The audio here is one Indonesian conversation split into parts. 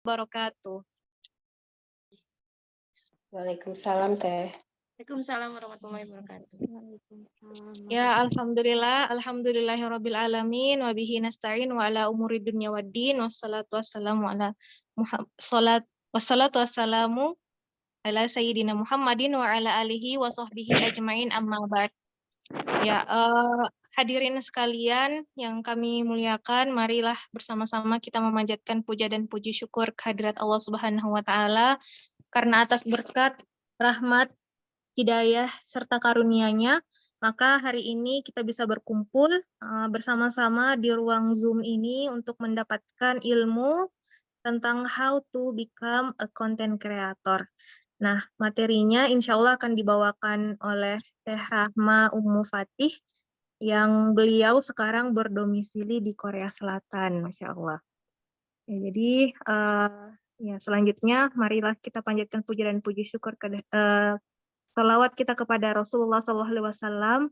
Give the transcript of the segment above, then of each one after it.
Wabarakatuh. Waalaikumsalam Teh. Waalaikumsalam warahmatullahi wabarakatuh. Ya, alhamdulillahirabbil alamin wa bihi nasta'in wa ala umuri dunya waddin wassalatu wassalamu ala wassalatu wassalamu ala sayyidina Muhammadin wa ala alihi wa sahbihi ajmain amma ba'd. Ya, hadirin sekalian yang kami muliakan, marilah bersama-sama kita memanjatkan puja dan puji syukur kehadirat Allah Subhanahu wa taala karena atas berkat, rahmat, hidayah serta karunia-Nya, maka hari ini kita bisa berkumpul bersama-sama di ruang Zoom ini untuk mendapatkan ilmu tentang how to become a content creator. Nah, materinya insya Allah akan dibawakan oleh Teh Rahma Ummu Fatih yang beliau sekarang berdomisili di Korea Selatan, Masya Allah. Ya, jadi ya selanjutnya marilah kita panjatkan puji dan puji syukur ke salawat kita kepada Rasulullah SAW,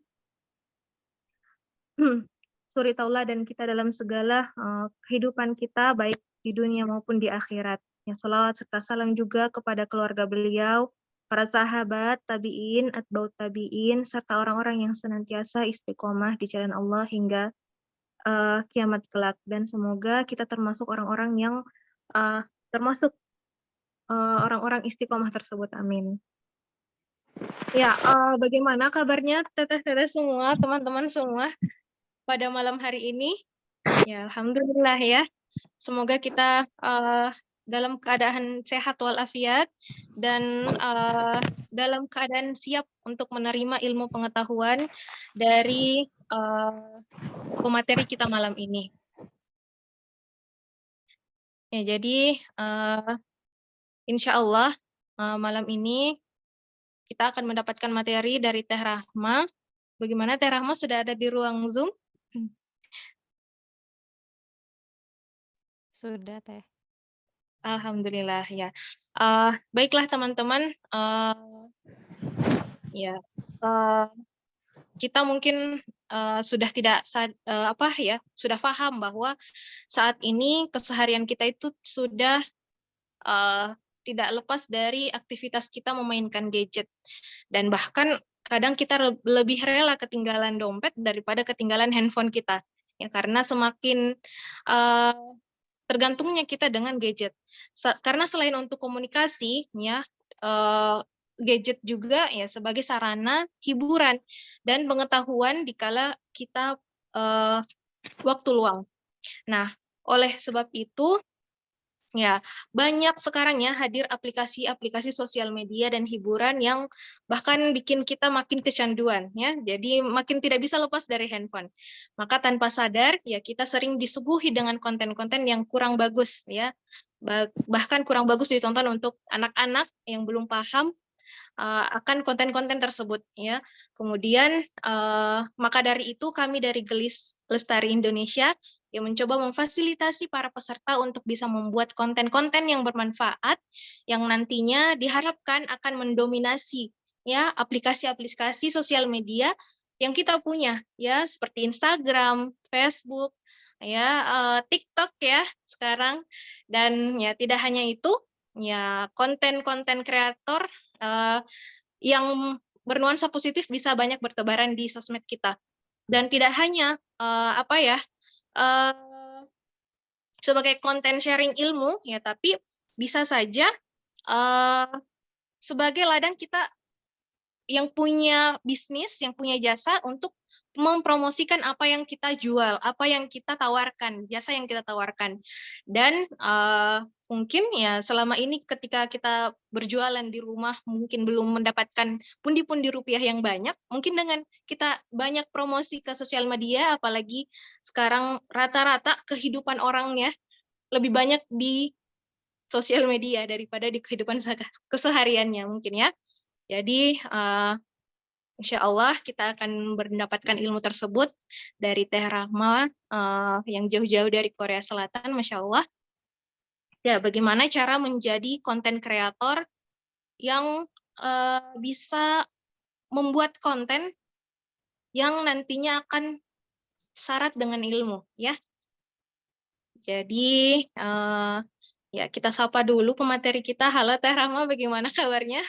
suri tauladan kita dalam segala kehidupan kita, baik di dunia maupun di akhirat. Ya, salawat serta salam juga kepada keluarga beliau, para sahabat, tabi'in, atba'ut tabi'in, serta orang-orang yang senantiasa istiqomah di jalan Allah hingga kiamat kelak. Dan semoga kita termasuk orang-orang yang termasuk orang-orang istiqomah tersebut. Amin. Ya, bagaimana kabarnya teteh-teteh semua, teman-teman semua pada malam hari ini? Ya, alhamdulillah ya. Semoga kita dalam keadaan sehat walafiat dan dalam keadaan siap untuk menerima ilmu pengetahuan dari pemateri kita malam ini. Ya, jadi insya Allah malam ini kita akan mendapatkan materi dari Teh Rahma. Bagaimana Teh Rahma sudah ada di ruang Zoom? Sudah Teh. Alhamdulillah ya. Baiklah teman-teman, ya kita mungkin sudah tidak sudah paham bahwa saat ini keseharian kita itu sudah tidak lepas dari aktivitas kita memainkan gadget, dan bahkan kadang kita lebih rela ketinggalan dompet daripada ketinggalan handphone kita, ya karena semakin tergantungnya kita dengan gadget. Karena selain untuk komunikasi, ya gadget juga ya sebagai sarana hiburan dan pengetahuan dikala kita waktu luang. Nah, oleh sebab itu ya banyak sekarang ya hadir aplikasi-aplikasi sosial media dan hiburan yang bahkan bikin kita makin kecanduan ya. Jadi makin tidak bisa lepas dari handphone. Maka tanpa sadar ya kita sering disuguhi dengan konten-konten yang kurang bagus ya. Bahkan kurang bagus ditonton untuk anak-anak yang belum paham akan konten-konten tersebut ya. Kemudian maka dari itu kami dari Gelis Lestari Indonesia yang mencoba memfasilitasi para peserta untuk bisa membuat konten-konten yang bermanfaat yang nantinya diharapkan akan mendominasi ya aplikasi-aplikasi sosial media yang kita punya ya, seperti Instagram, Facebook, ya TikTok ya sekarang. Dan ya tidak hanya itu, ya konten-konten kreator yang bernuansa positif bisa banyak bertebaran di sosmed kita. Dan tidak hanya sebagai konten sharing ilmu ya, tapi bisa saja sebagai ladang kita yang punya bisnis, yang punya jasa untuk mempromosikan apa yang kita jual, apa yang kita tawarkan, jasa yang kita tawarkan. Dan mungkin ya selama ini ketika kita berjualan di rumah mungkin belum mendapatkan pundi-pundi rupiah yang banyak, mungkin dengan kita banyak promosi ke sosial media, apalagi sekarang rata-rata kehidupan orangnya lebih banyak di sosial media daripada di kehidupan kesehariannya mungkin ya. Jadi insya Allah kita akan mendapatkan ilmu tersebut dari Teh Rahma yang jauh-jauh dari Korea Selatan, Masya Allah. Ya, bagaimana cara menjadi konten kreator yang bisa membuat konten yang nantinya akan syarat dengan ilmu, ya. Jadi Ya, kita sapa dulu pemateri kita. Halo Teh Rahma, bagaimana kabarnya?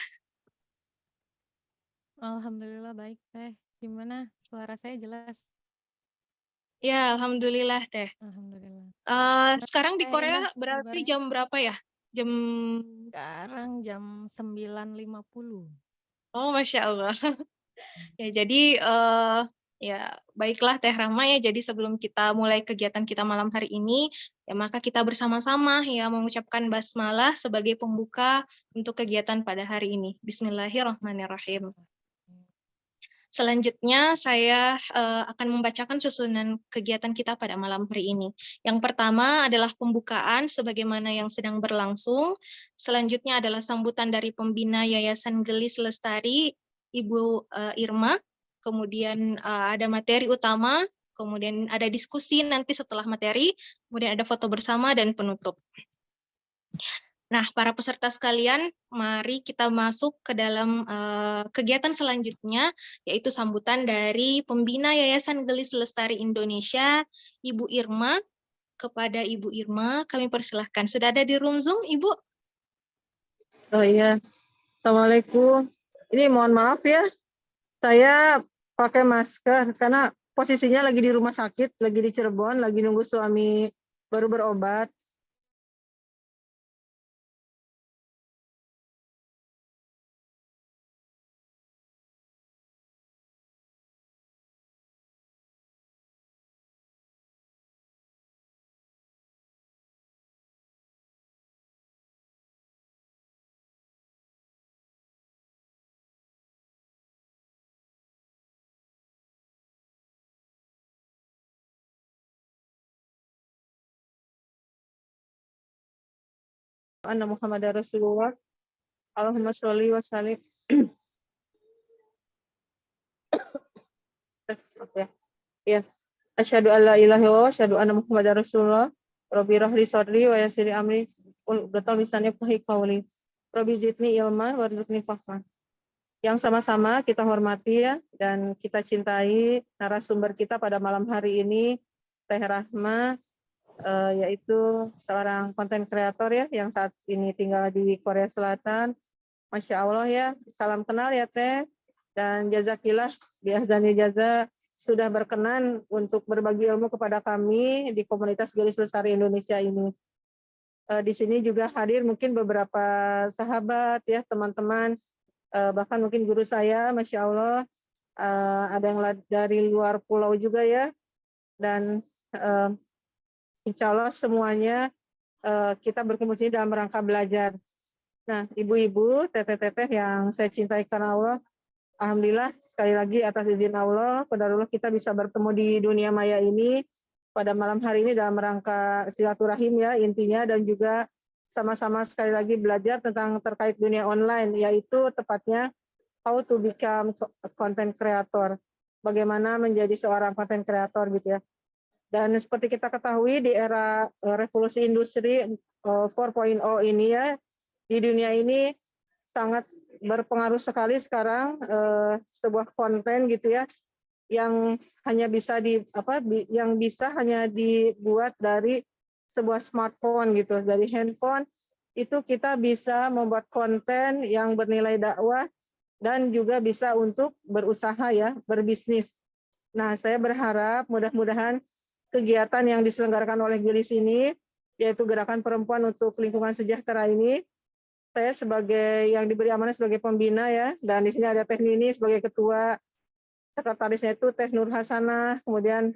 Alhamdulillah baik, Teh. Gimana? Suara saya jelas? Ya, alhamdulillah Teh. Alhamdulillah. Sekarang di Teh, Korea Indah berarti kabarnya? jam berapa ya? Jam Sekarang jam 9.50. Oh, Masya Allah. Ya, jadi ya baiklah Teh Rahma ya. Jadi sebelum kita mulai kegiatan kita malam hari ini, ya maka kita bersama-sama ya mengucapkan basmalah sebagai pembuka untuk kegiatan pada hari ini. Bismillahirrahmanirrahim. Selanjutnya saya akan membacakan susunan kegiatan kita pada malam hari ini. Yang pertama adalah pembukaan sebagaimana yang sedang berlangsung. Selanjutnya adalah sambutan dari pembina Yayasan Gelis Lestari, Ibu Irma. Kemudian ada materi utama, kemudian ada diskusi nanti setelah materi, kemudian ada foto bersama dan penutup. Nah, para peserta sekalian, mari kita masuk ke dalam kegiatan selanjutnya, yaitu sambutan dari pembina Yayasan Gelis Lestari Indonesia, Ibu Irma. Kepada Ibu Irma, kami persilahkan. Sudah ada di room Zoom, Ibu? Oh iya, Assalamualaikum. Ini mohon maaf ya, saya pakai masker karena posisinya lagi di rumah sakit, lagi di Cirebon, lagi nunggu suami baru berobat. Anna Muhammad Rasulullah. Allahumma sholli wa sallim. Oke. Ya. Asyhadu an la ilaha illallah wa asyhadu anna Muhammadar Rasulullah. Rabbi rahli sadri wa yassir amri uqdatam min yafqahu qawli. Rabbi zidni ilma warzuqni fahma. Yang sama-sama kita hormati ya dan kita cintai narasumber kita pada malam hari ini, Teh Rahma, yaitu seorang konten kreator ya yang saat ini tinggal di Korea Selatan. Masya Allah ya, salam kenal ya Teh, dan jazakillah biazani jaza sudah berkenan untuk berbagi ilmu kepada kami di komunitas Gelis Lestari Indonesia ini. Di sini juga hadir mungkin beberapa sahabat ya, teman-teman, bahkan mungkin guru saya, Masya Allah, ada yang dari luar pulau juga ya, dan insya Allah semuanya kita berkumpul sini dalam rangka belajar. Nah, ibu-ibu, teteh-teteh yang saya cintai karena Allah, alhamdulillah sekali lagi atas izin Allah, qadarullah kita bisa bertemu di dunia maya ini pada malam hari ini dalam rangka silaturahim ya intinya, dan juga sama-sama sekali lagi belajar tentang terkait dunia online, yaitu tepatnya how to become content creator. Bagaimana menjadi seorang content creator gitu ya. Dan seperti kita ketahui di era revolusi industri 4.0 ini ya, di dunia ini sangat berpengaruh sekali sekarang sebuah konten gitu ya yang hanya bisa hanya dibuat dari sebuah smartphone gitu, dari handphone itu kita bisa membuat konten yang bernilai dakwah dan juga bisa untuk berusaha ya, berbisnis. Nah, saya berharap mudah-mudahan kegiatan yang diselenggarakan oleh Gelis ini, yaitu Gerakan Perempuan untuk Lingkungan Sejahtera ini, saya sebagai yang diberi amanah sebagai pembina ya, dan di sini ada Teh Nini sebagai ketua, sekretarisnya itu Teh Nur Hasanah, kemudian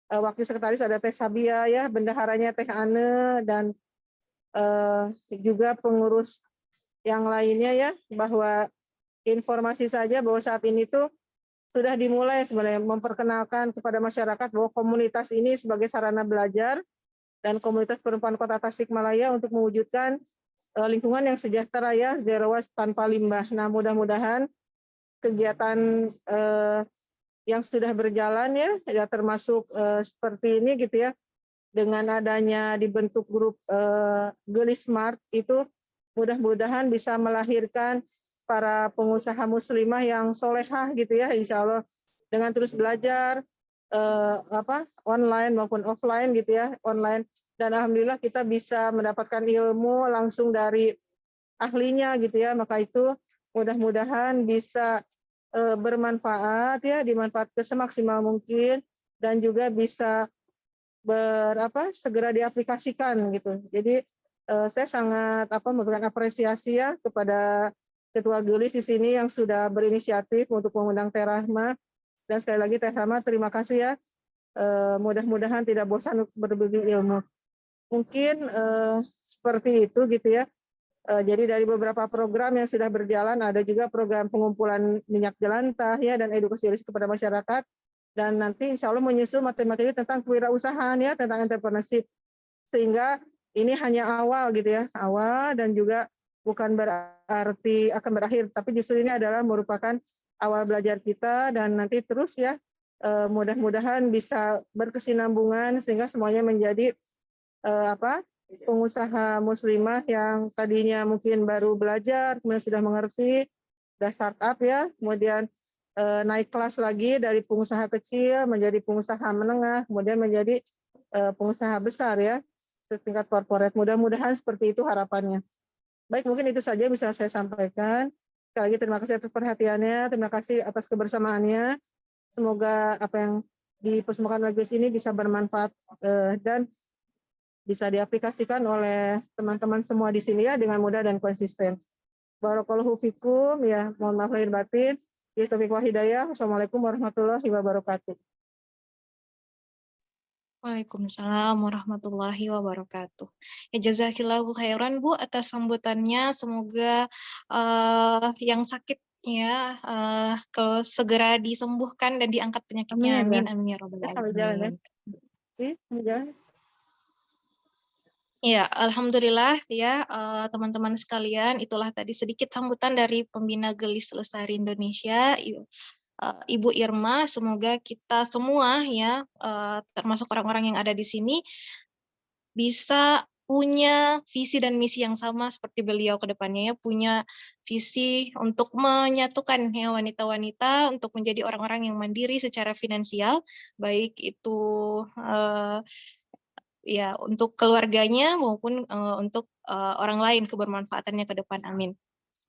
wakil sekretaris ada Teh Sabia ya, bendaharanya Teh Ane, dan juga pengurus yang lainnya ya, bahwa informasi saja bahwa saat ini tuh sudah dimulai sebenarnya memperkenalkan kepada masyarakat bahwa komunitas ini sebagai sarana belajar dan komunitas perempuan Kota Tasikmalaya untuk mewujudkan lingkungan yang sejahtera ya, zero waste tanpa limbah. Nah, mudah-mudahan kegiatan yang sudah berjalan ya termasuk seperti ini gitu ya, dengan adanya dibentuk grup Gelis Smart itu mudah-mudahan bisa melahirkan para pengusaha muslimah yang solehah gitu ya, insya Allah dengan terus belajar online maupun offline gitu ya, online. Dan alhamdulillah kita bisa mendapatkan ilmu langsung dari ahlinya gitu ya. Maka itu mudah-mudahan bisa bermanfaat ya, dimanfaatkan semaksimal mungkin dan juga bisa segera diaplikasikan gitu. Jadi saya sangat memberikan apresiasi ya kepada Ketua Gelis di sini yang sudah berinisiatif untuk mengundang Teh Rahma. Dan sekali lagi Teh Rahma terima kasih ya. Mudah-mudahan tidak bosan untuk berbagi ilmu. Mungkin seperti itu gitu ya. Jadi dari beberapa program yang sudah berjalan, ada juga program pengumpulan minyak jelantah ya dan edukasi kepada masyarakat. Dan nanti insya Allah menyusul materi-materi tentang kewirausahaan ya, tentang entrepreneurship. Sehingga ini hanya awal gitu ya, awal dan juga bukan berarti akan berakhir, tapi justru ini adalah merupakan awal belajar kita dan nanti terus ya, mudah-mudahan bisa berkesinambungan sehingga semuanya menjadi pengusaha muslimah yang tadinya mungkin baru belajar, kemudian sudah mengerti, sudah startup ya, kemudian naik kelas lagi dari pengusaha kecil menjadi pengusaha menengah, kemudian menjadi pengusaha besar ya, setingkat corporate. Mudah-mudahan seperti itu harapannya. Baik, mungkin itu saja bisa saya sampaikan. Sekali lagi terima kasih atas perhatiannya, terima kasih atas kebersamaannya. Semoga apa yang dipersembahkan oleh Gus ini bisa bermanfaat dan bisa diaplikasikan oleh teman-teman semua di sini ya dengan mudah dan konsisten. Barakallahu fikum ya, mohon maaf lahir batin. Ya, taufiq wal hidayah. Wassalamualaikum warahmatullahi wabarakatuh. Waalaikumsalam warahmatullahi wabarakatuh. Ya, jazakillahu khairan Bu atas sambutannya. Semoga yang sakit ya segera disembuhkan dan diangkat penyakitnya. Amin ya. Amin amin ya rabbal Sampai jalan ya. alamin. Sampai jalan. Ya, alhamdulillah ya teman-teman sekalian, itulah tadi sedikit sambutan dari pembina Gelis Lestari Indonesia, Ibu Irma. Semoga kita semua ya termasuk orang-orang yang ada di sini bisa punya visi dan misi yang sama seperti beliau ke depannya ya, punya visi untuk menyatukan ya wanita-wanita untuk menjadi orang-orang yang mandiri secara finansial, baik itu ya untuk keluarganya maupun untuk orang lain kebermanfaatannya ke depan. Amin.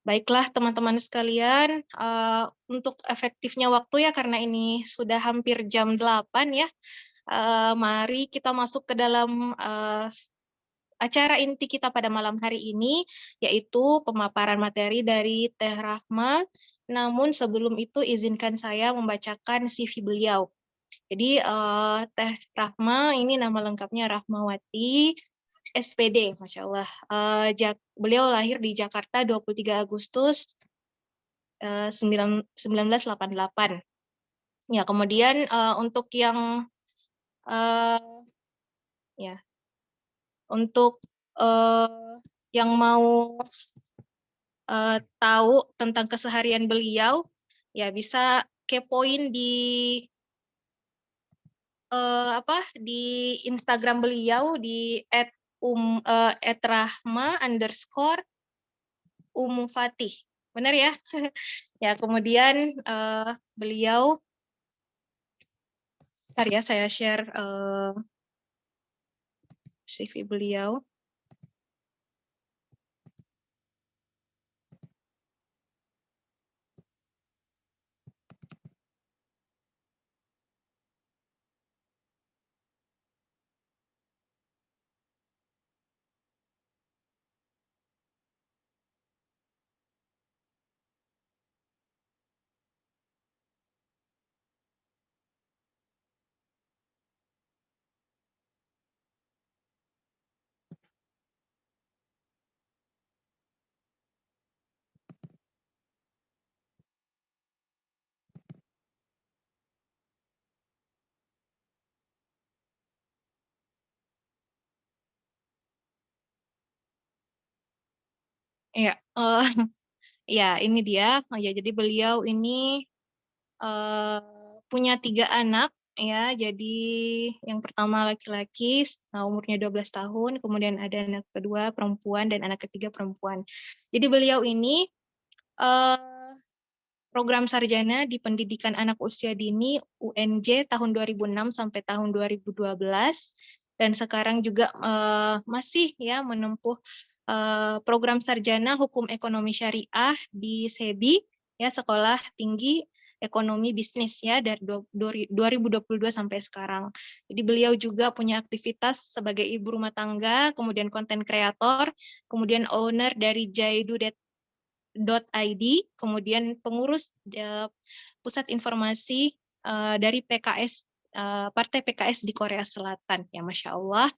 Baiklah teman-teman sekalian, untuk efektifnya waktu ya karena ini sudah hampir jam 8 ya. Mari kita masuk ke dalam acara inti kita pada malam hari ini, yaitu pemaparan materi dari Teh Rahma. Namun sebelum itu izinkan saya membacakan CV beliau. Jadi Teh Rahma ini nama lengkapnya Rahmawati SPD, Masya Allah. Beliau lahir di Jakarta 23 Agustus 1988. Ya, kemudian untuk yang yang mau tahu tentang keseharian beliau, ya bisa kepoin di di Instagram beliau di @rahma_umfatih. Benar ya? Ya, kemudian beliau, bentar ya saya share CV beliau. Ya, ya ini dia. Ya, jadi beliau ini punya 3 anak ya. Jadi yang pertama laki-laki, umurnya 12 tahun, kemudian ada anak kedua perempuan dan anak ketiga perempuan. Jadi beliau ini program sarjana di pendidikan anak usia dini UNJ tahun 2006 sampai tahun 2012 dan sekarang juga masih ya menempuh program sarjana hukum ekonomi syariah di SEBI ya, Sekolah Tinggi Ekonomi Bisnis ya, dari 2022 sampai sekarang. Jadi beliau juga punya aktivitas sebagai ibu rumah tangga, kemudian konten kreator, kemudian owner dari Jaidu.id, kemudian pengurus pusat informasi dari PKS, Partai PKS di Korea Selatan. Ya, Masya Allah.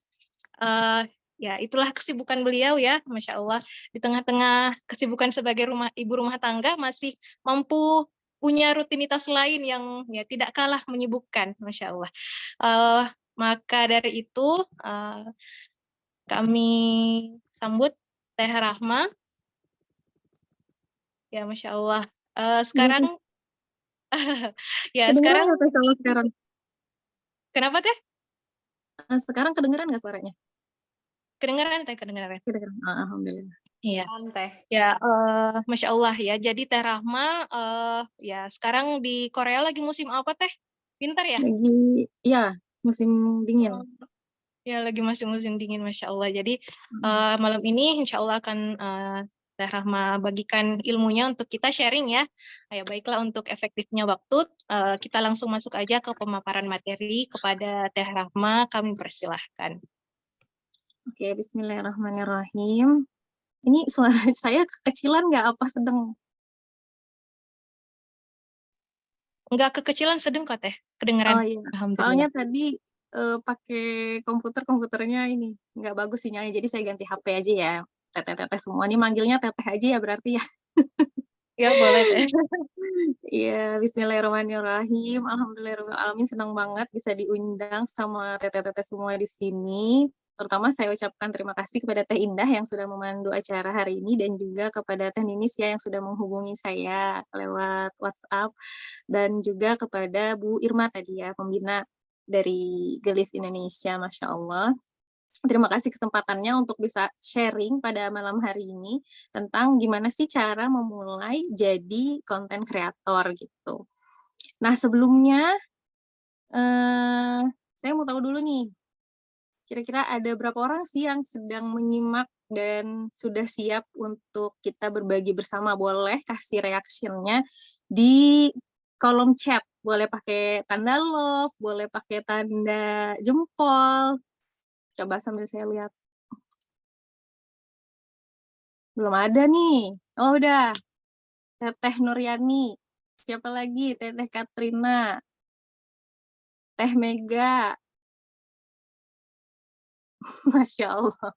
Ya, itulah kesibukan beliau ya, Masya Allah. Di tengah-tengah kesibukan sebagai ibu rumah tangga masih mampu punya rutinitas lain yang ya tidak kalah menyibukkan, Masya Allah. Maka dari itu kami sambut Teh Rahma. Ya, Masya Allah. Sekarang ya Kedengeran sekarang nggak Teh kalau sekarang? kenapa Teh? Sekarang kedengeran nggak suaranya? Kedengaran Teh, kedengaran. Kedengeran. Alhamdulillah. Iya. Teh. Ya, Masya Allah ya. Jadi Teh Rahma, ya sekarang di Korea lagi musim apa Teh? Pintar ya? Lagi, ya musim dingin. Ya, lagi masih musim dingin, Masya Allah. Jadi malam ini Insya Allah akan Teh Rahma bagikan ilmunya untuk kita sharing ya. Ya, baiklah, untuk efektifnya waktu, kita langsung masuk aja ke pemaparan materi kepada Teh Rahma. Kami persilahkan. Oke, bismillahirrahmanirrahim. Ini suara saya kekecilan nggak apa sedang? Enggak kekecilan, sedang kok Teh. Oh Kedengeran. iya, Alhamdulillah. soalnya tadi pakai komputernya ini nggak bagus sinyalnya, jadi saya ganti HP aja ya. Teteh-teteh semua nih manggilnya teteh aja ya berarti ya. Ya, boleh Teh. Iya, bismillahirrahmanirrahim. Alhamdulillahirrahmanirrahim, senang banget bisa diundang sama teteh-teteh semua di sini. Terutama saya ucapkan terima kasih kepada Teh Indah yang sudah memandu acara hari ini dan juga kepada Teh Ninis ya yang sudah menghubungi saya lewat WhatsApp dan juga kepada Bu Irma tadi ya, pembina dari Gelis Indonesia, Masya Allah. Terima kasih kesempatannya untuk bisa sharing pada malam hari ini tentang gimana sih cara memulai jadi konten kreator gitu. Nah, sebelumnya saya mau tahu dulu nih, kira-kira ada berapa orang sih yang sedang menyimak dan sudah siap untuk kita berbagi bersama? Boleh kasih reaction-nya di kolom chat. Boleh pakai tanda love, boleh pakai tanda jempol. Coba sambil saya lihat. Belum ada nih. Oh, udah. Teteh Nuryani. Siapa lagi? Teteh Katrina. Teh Mega. Masya Allah.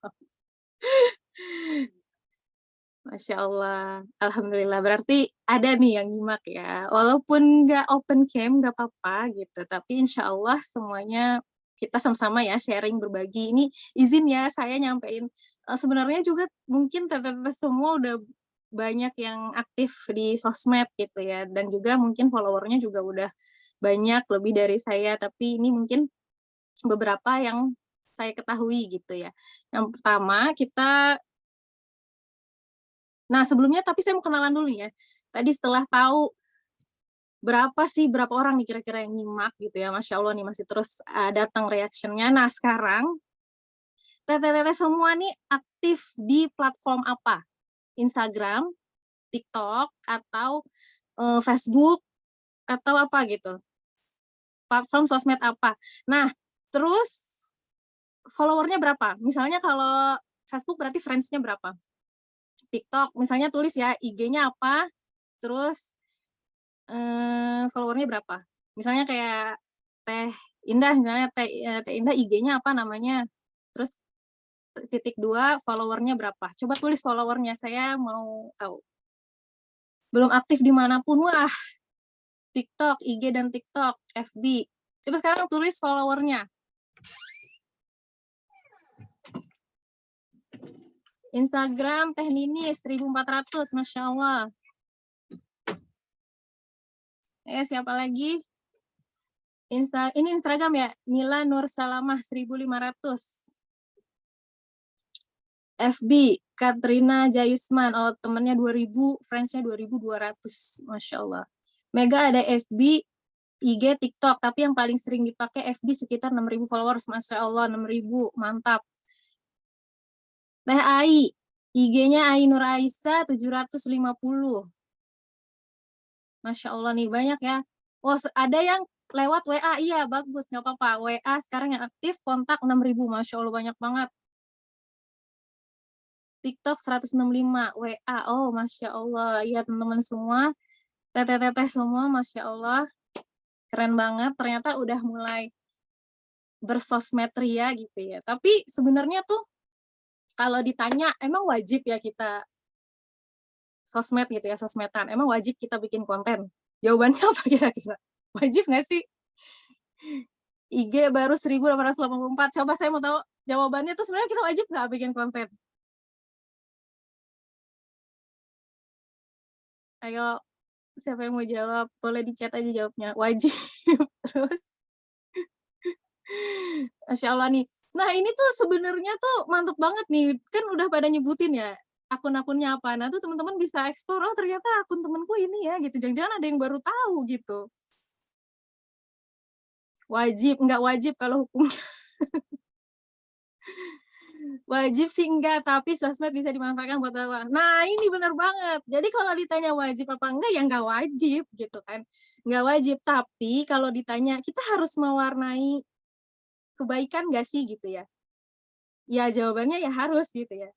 Masya Allah. Alhamdulillah. Berarti ada nih yang nyimak ya. Walaupun nggak open cam, nggak apa-apa gitu. Tapi insya Allah semuanya kita sama-sama ya sharing, berbagi. Ini izin ya saya nyampein. Sebenarnya juga mungkin teteh-teteh semua udah banyak yang aktif di sosmed gitu ya. Dan juga mungkin followernya juga udah banyak, lebih dari saya. Tapi ini mungkin beberapa yang saya ketahui gitu ya. Yang pertama kita, nah sebelumnya tapi saya mau kenalan dulu ya. Tadi setelah tahu berapa orang nih kira-kira yang nyimak gitu ya, Masya Allah nih masih terus datang reaction-nya. Nah sekarang teteh-teteh semua nih aktif di platform apa? Instagram, TikTok, atau Facebook, atau apa gitu? Platform sosmed apa? Nah terus followernya berapa? Misalnya kalau Facebook berarti friends-nya berapa? TikTok misalnya tulis ya IG-nya apa, terus followernya berapa? Misalnya kayak Teh Indah, misalnya Teh Indah IG-nya apa namanya, terus *2 followernya berapa? Coba tulis followernya, saya mau tahu. Belum aktif dimanapun, wah TikTok, IG dan TikTok, FB. Coba sekarang tulis followernya. Instagram Teh Ninis 1400, Masya Allah. Siapa lagi? Ini Instagram ya, Nila Nur Salamah 1500. FB Katrina Jayusman, oh temennya 2000, friends-nya 2200, Masya Allah. Mega ada FB, IG, TikTok, tapi yang paling sering dipakai FB sekitar 6.000 followers, Masya Allah, 6.000, mantap. Teh Ai, IG-nya Ai Nur Aisyah 750. Masya Allah nih, banyak ya. Oh, ada yang lewat WA, iya bagus, nggak apa-apa. WA sekarang yang aktif, kontak 6.000, Masya Allah banyak banget. TikTok 165, WA, oh Masya Allah. Iya teman-teman semua, teteh-teteh semua, Masya Allah. Keren banget, ternyata udah mulai bersosmed ria gitu ya. Tapi sebenarnya tuh, kalau ditanya, emang wajib ya kita sosmed gitu ya, sosmedan, emang wajib kita bikin konten? Jawabannya apa kira-kira? Wajib nggak sih? IG baru 1884. Coba saya mau tahu jawabannya tuh sebenarnya kita wajib nggak bikin konten? Ayo, siapa yang mau jawab? Boleh di chat aja jawabnya. Wajib. Terus, Masya Allah nih. Nah ini tuh sebenarnya tuh mantep banget nih. Kan udah pada nyebutin ya akun-akunnya apa. Nah tuh teman-teman bisa explore, oh ternyata akun temanku ini ya gitu. Jangan-jangan ada yang baru tahu gitu. Wajib, nggak wajib kalau hukumnya. Wajib sih enggak, tapi sosmed bisa dimanfaatkan buat apa? Nah, ini benar banget. Jadi kalau ditanya wajib apa enggak, ya enggak wajib gitu kan. Enggak wajib, tapi kalau ditanya kita harus mewarnai kebaikan enggak sih gitu ya? Ya jawabannya ya harus gitu ya.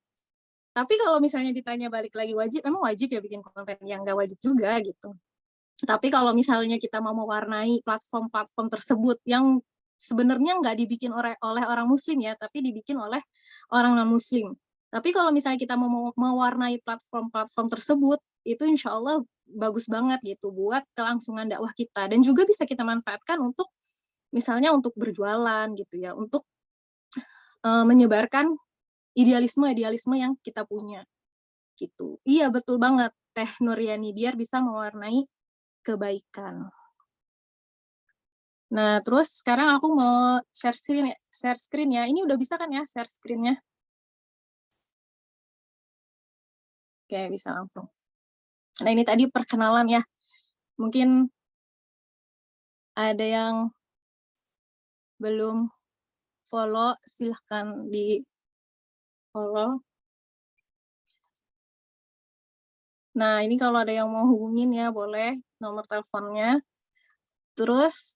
Tapi kalau misalnya ditanya balik lagi wajib, emang wajib ya bikin konten? Yang enggak wajib juga gitu. Tapi kalau misalnya kita mau mewarnai platform-platform tersebut yang sebenarnya nggak dibikin oleh orang muslim ya, tapi dibikin oleh orang non-muslim. Tapi kalau misalnya kita mau mewarnai platform-platform tersebut, itu insya Allah bagus banget gitu buat kelangsungan dakwah kita. Dan juga bisa kita manfaatkan untuk, misalnya untuk berjualan gitu ya, untuk menyebarkan idealisme-idealisme yang kita punya. Gitu. Iya, betul banget, Teh Nuryani, biar bisa mewarnai kebaikan. Nah, terus sekarang aku mau share screen ya. Ini udah bisa kan ya share screen-nya? Oke, bisa langsung. Nah, ini tadi perkenalan ya. Mungkin ada yang belum follow, silahkan di follow. Nah, ini kalau ada yang mau hubungin ya, boleh nomor teleponnya. Terus,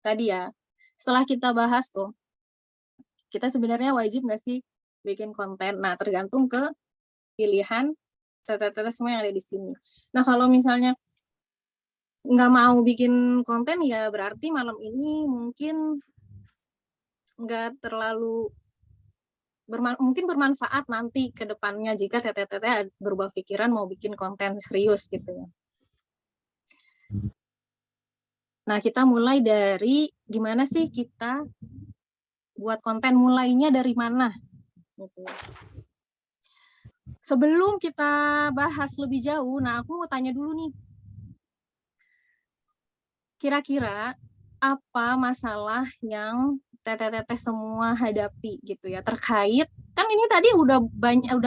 tadi ya, setelah kita bahas tuh, kita sebenarnya wajib nggak sih bikin konten? Nah, tergantung ke pilihan teteh-teteh semua yang ada di sini. Nah, kalau misalnya nggak mau bikin konten, ya berarti malam ini mungkin nggak terlalu mungkin bermanfaat nanti ke depannya jika teteh-teteh berubah pikiran mau bikin konten serius gitu ya. Nah, kita mulai dari gimana sih kita buat konten, mulainya dari mana gitu. Sebelum kita bahas lebih jauh, nah aku mau tanya dulu nih. Kira-kira apa masalah yang teteh-teteh semua hadapi gitu ya, terkait kan ini tadi udah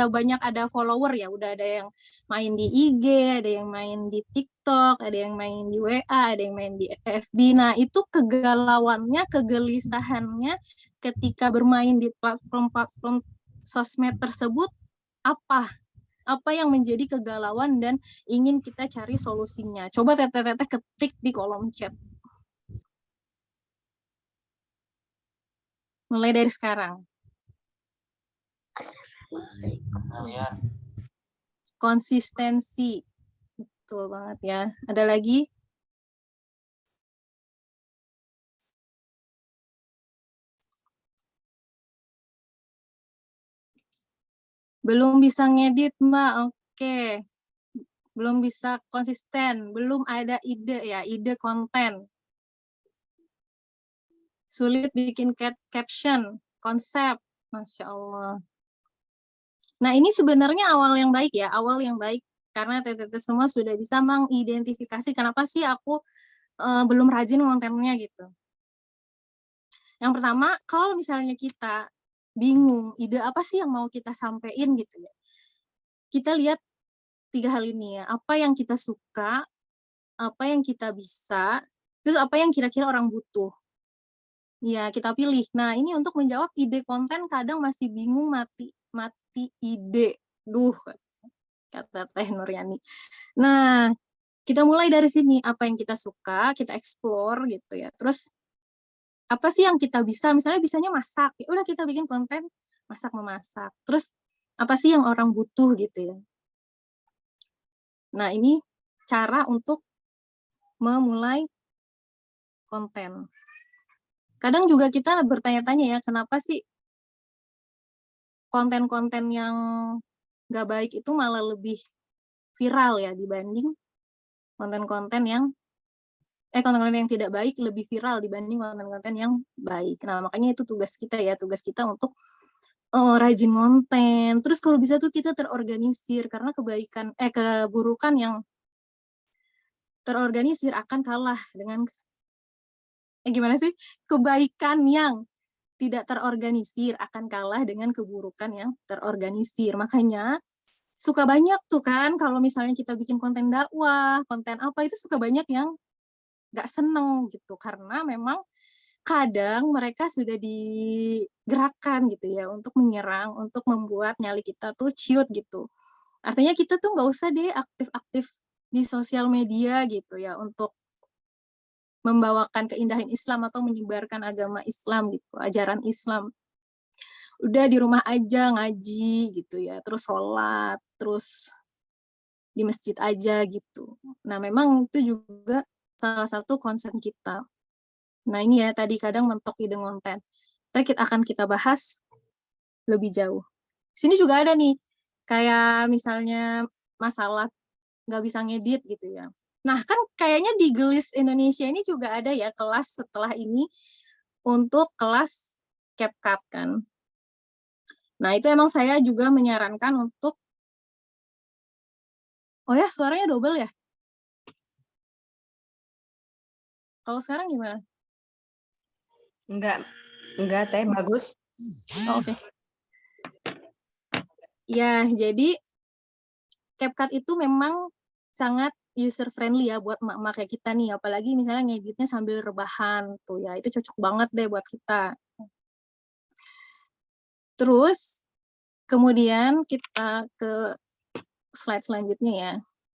banyak ada follower ya, udah ada yang main di IG, ada yang main di TikTok, ada yang main di WA, ada yang main di FB. Nah, itu kegalauannya, kegelisahannya ketika bermain di platform-platform sosmed tersebut apa? Apa yang menjadi kegalauan dan ingin kita cari solusinya? Coba teteh-teteh ketik di kolom chat. Mulai dari sekarang. Konsistensi. Betul banget ya. Ada lagi? Belum bisa ngedit, Mbak. Oke. Belum bisa konsisten. Belum ada ide ya, ide konten. Sulit bikin caption, konsep. Masya Allah. Nah, ini sebenarnya awal yang baik ya, awal yang baik. Karena teteh-teteh semua sudah bisa mengidentifikasi kenapa sih aku belum rajin kontennya gitu. Yang pertama, kalau misalnya kita bingung, ide apa sih yang mau kita sampaikan gitu ya. Kita lihat 3 hal ini ya, apa yang kita suka, apa yang kita bisa, terus apa yang kira-kira orang butuh. Ya, kita pilih. Nah, ini untuk menjawab ide konten kadang masih bingung mati ide. Duh, kata Teh Nuryani. Nah, kita mulai dari sini, apa yang kita suka, kita explore gitu ya. Terus apa sih yang kita bisa, misalnya bisanya masak, ya udah kita bikin konten masak memasak. Terus apa sih yang orang butuh gitu ya. Nah, ini cara untuk memulai konten. Kadang juga kita bertanya-tanya ya, kenapa sih konten-konten yang nggak baik itu malah lebih viral ya dibanding konten-konten yang konten-konten yang tidak baik lebih viral dibanding konten-konten yang baik. Nah, makanya itu tugas kita ya, tugas kita untuk rajin konten. Terus kalau bisa tuh kita terorganisir, karena keburukan yang terorganisir akan kalah dengan gimana sih? Kebaikan yang tidak terorganisir akan kalah dengan keburukan yang terorganisir. Makanya suka banyak tuh kan kalau misalnya kita bikin konten dakwah, konten apa itu suka banyak yang nggak seneng gitu, karena memang kadang mereka sudah digerakkan gitu ya untuk menyerang, untuk membuat nyali kita tuh ciut gitu. Artinya kita tuh nggak usah deh aktif-aktif di sosial media gitu ya untuk membawakan keindahan Islam atau menyebarkan agama Islam gitu, ajaran Islam. Udah di rumah aja ngaji gitu ya, terus sholat, terus di masjid aja gitu. Nah, memang itu juga salah satu concern kita. Nah, ini ya tadi kadang mentok ide konten. Ntar akan kita bahas lebih jauh. Sini juga ada nih, kayak misalnya masalah nggak bisa ngedit gitu ya. Nah, kan kayaknya di Gelis Indonesia ini juga ada ya kelas setelah ini untuk kelas CapCut kan. Nah, itu emang saya juga menyarankan untuk oh ya, suaranya double ya? Kalau sekarang gimana? Enggak Teh, bagus. Oh, oke. Ya, jadi CapCut itu memang sangat user friendly ya buat emak-emak kayak kita nih, apalagi misalnya ngeditnya sambil rebahan tuh ya, itu cocok banget deh buat kita. Terus kemudian kita ke slide selanjutnya ya.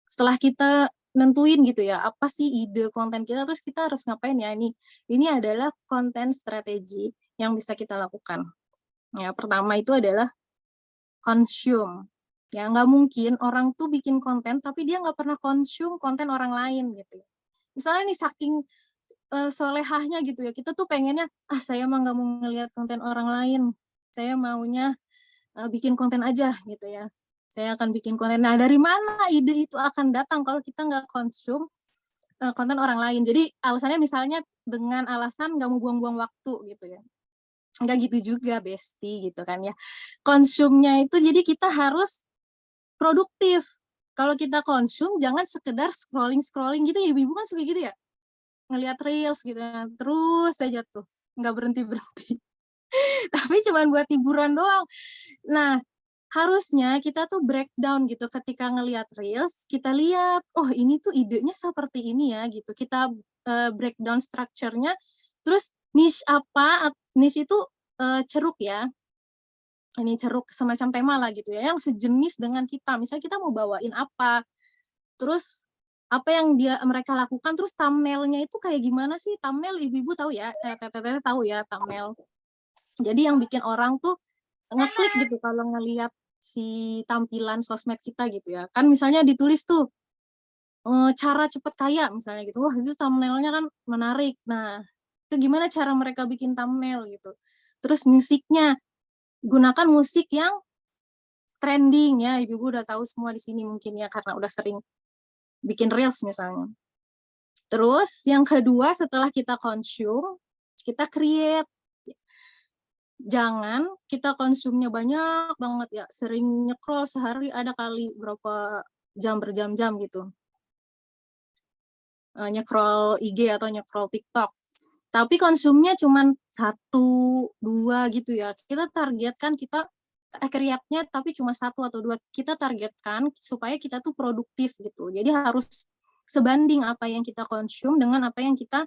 Setelah kita nentuin gitu ya, apa sih ide konten kita, terus kita harus ngapain ya ini. Ini adalah konten strategi yang bisa kita lakukan. Ya, pertama itu adalah consume. Ya, nggak mungkin orang tuh bikin konten tapi dia nggak pernah consume konten orang lain gitu. Misalnya nih saking solehahnya gitu ya, kita tuh pengennya, saya mah nggak mau ngelihat konten orang lain. Saya maunya bikin konten aja gitu ya. Saya akan bikin konten. Nah, dari mana ide itu akan datang kalau kita nggak konsum konten orang lain? Jadi alasannya misalnya dengan alasan nggak mau buang-buang waktu gitu ya. Nggak gitu juga, Besti, gitu kan ya. Konsumnya itu jadi kita harus produktif. Kalau kita konsum, jangan sekedar scrolling-scrolling gitu ya. Ibu-ibu kan suka gitu ya. Ngelihat reels gitu. Terus aja tuh. Nggak berhenti-berhenti. Tapi cuma buat hiburan doang. Nah, harusnya kita tuh breakdown gitu. Ketika ngelihat reels, kita lihat, oh ini tuh idenya seperti ini ya gitu. Kita breakdown structure-nya. Terus niche apa? Niche itu ceruk ya. Ini ceruk semacam tema lah gitu ya, yang sejenis dengan kita. Misalnya kita mau bawain apa, terus apa yang mereka lakukan, terus thumbnailnya itu kayak gimana sih? Thumbnail ibu-ibu tahu ya, teteh tahu ya thumbnail. Jadi yang bikin orang tuh ngeklik gitu kalau ngelihat si tampilan sosmed kita gitu ya. Kan misalnya ditulis tuh cara cepet kaya misalnya gitu. Wah, itu thumbnailnya kan menarik. Nah, itu gimana cara mereka bikin thumbnail gitu. Terus musiknya, gunakan musik yang trending ya, ibu-ibu udah tahu semua di sini mungkin ya karena udah sering bikin reels misalnya. Terus yang kedua setelah kita consume, kita create. Jangan kita konsumnya banyak banget ya, sering nyekrol sehari ada kali berapa jam berjam-jam gitu. Nyekrol IG atau nyekrol TikTok. Tapi konsumnya cuman 1, 2 gitu ya. Kita targetkan create-nya tapi cuma 1 atau 2. Kita targetkan supaya kita tuh produktif gitu. Jadi harus sebanding apa yang kita konsum dengan apa yang kita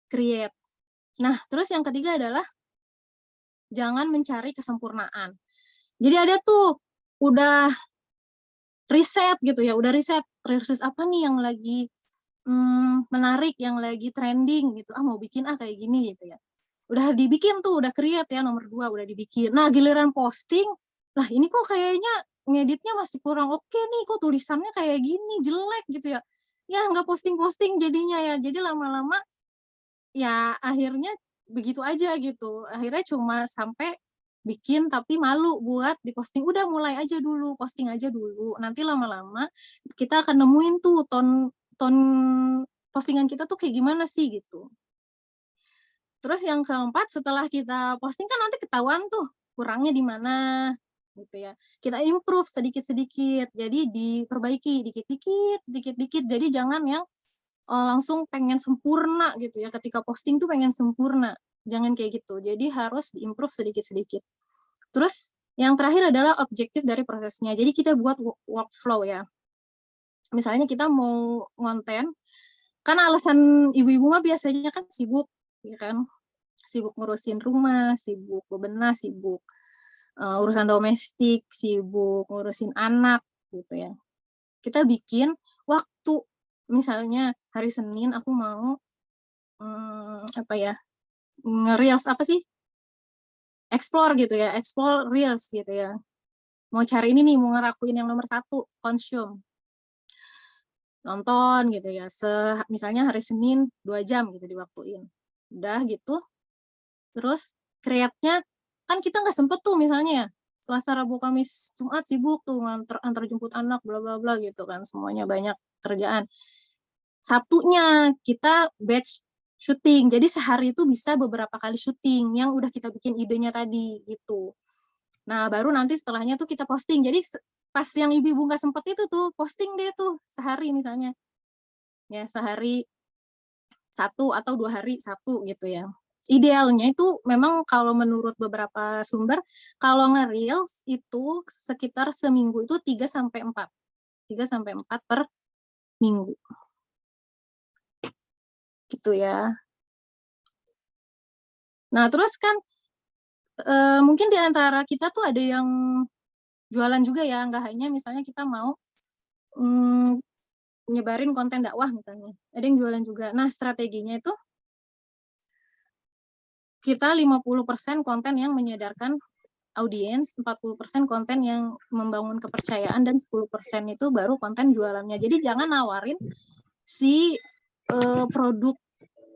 create. Nah, terus yang ketiga adalah jangan mencari kesempurnaan. Jadi ada tuh udah riset gitu ya, udah riset apa nih yang lagi menarik, yang lagi trending gitu. Mau bikin kayak gini gitu ya. Udah dibikin tuh, udah create ya nomor 2 udah dibikin. Nah, giliran posting, lah ini kok kayaknya ngeditnya masih kurang oke nih, kok tulisannya kayak gini, jelek gitu ya. Ya nggak posting-posting jadinya ya. Jadi lama-lama ya akhirnya begitu aja gitu. Akhirnya cuma sampai bikin tapi malu buat diposting. Udah mulai aja dulu, posting aja dulu. Nanti lama-lama kita akan nemuin tuh ton postingan kita tuh kayak gimana sih gitu. Terus yang keempat, setelah kita posting kan nanti ketahuan tuh kurangnya di mana gitu ya. Kita improve sedikit-sedikit. Jadi diperbaiki dikit-dikit. Jadi jangan yang langsung pengen sempurna gitu ya. Ketika posting tuh pengen sempurna. Jangan kayak gitu. Jadi harus diimprove sedikit-sedikit. Terus yang terakhir adalah objektif dari prosesnya. Jadi kita buat workflow ya. Misalnya kita mau ngonten, kan alasan ibu-ibu mah biasanya kan sibuk, ya kan? Sibuk ngurusin rumah, sibuk bebenah, sibuk urusan domestik, sibuk ngurusin anak gitu ya. Kita bikin waktu, misalnya hari Senin aku mau nge-reels apa sih? Explore gitu ya, explore reels gitu ya. Mau cari ini nih, mau ngerakuin yang nomor 1, consume. Nonton gitu ya, misalnya hari Senin 2 jam gitu diwaktuin. Udah gitu, terus create-nya, kan kita nggak sempet tuh misalnya Selasa, Rabu, Kamis, Jumat sibuk tuh antar jemput anak, bla bla bla gitu kan, semuanya banyak kerjaan. Sabtunya kita batch syuting, jadi sehari itu bisa beberapa kali syuting yang udah kita bikin idenya tadi gitu. Nah, baru nanti setelahnya tuh kita posting. Jadi pas yang ibu-ibu nggak sempet itu tuh, posting deh tuh sehari misalnya. Ya, sehari 1 atau 2 hari 1 gitu ya. Idealnya itu memang kalau menurut beberapa sumber, kalau nge-reels itu sekitar seminggu itu 3-4. 3-4 per minggu. Gitu ya. Nah, terus kan mungkin di antara kita tuh ada yang jualan juga ya, nggak hanya misalnya kita mau nyebarin konten dakwah misalnya. Ada yang jualan juga. Nah, strateginya itu kita 50% konten yang menyadarkan audiens, 40% konten yang membangun kepercayaan, dan 10% itu baru konten jualannya. Jadi jangan nawarin si produk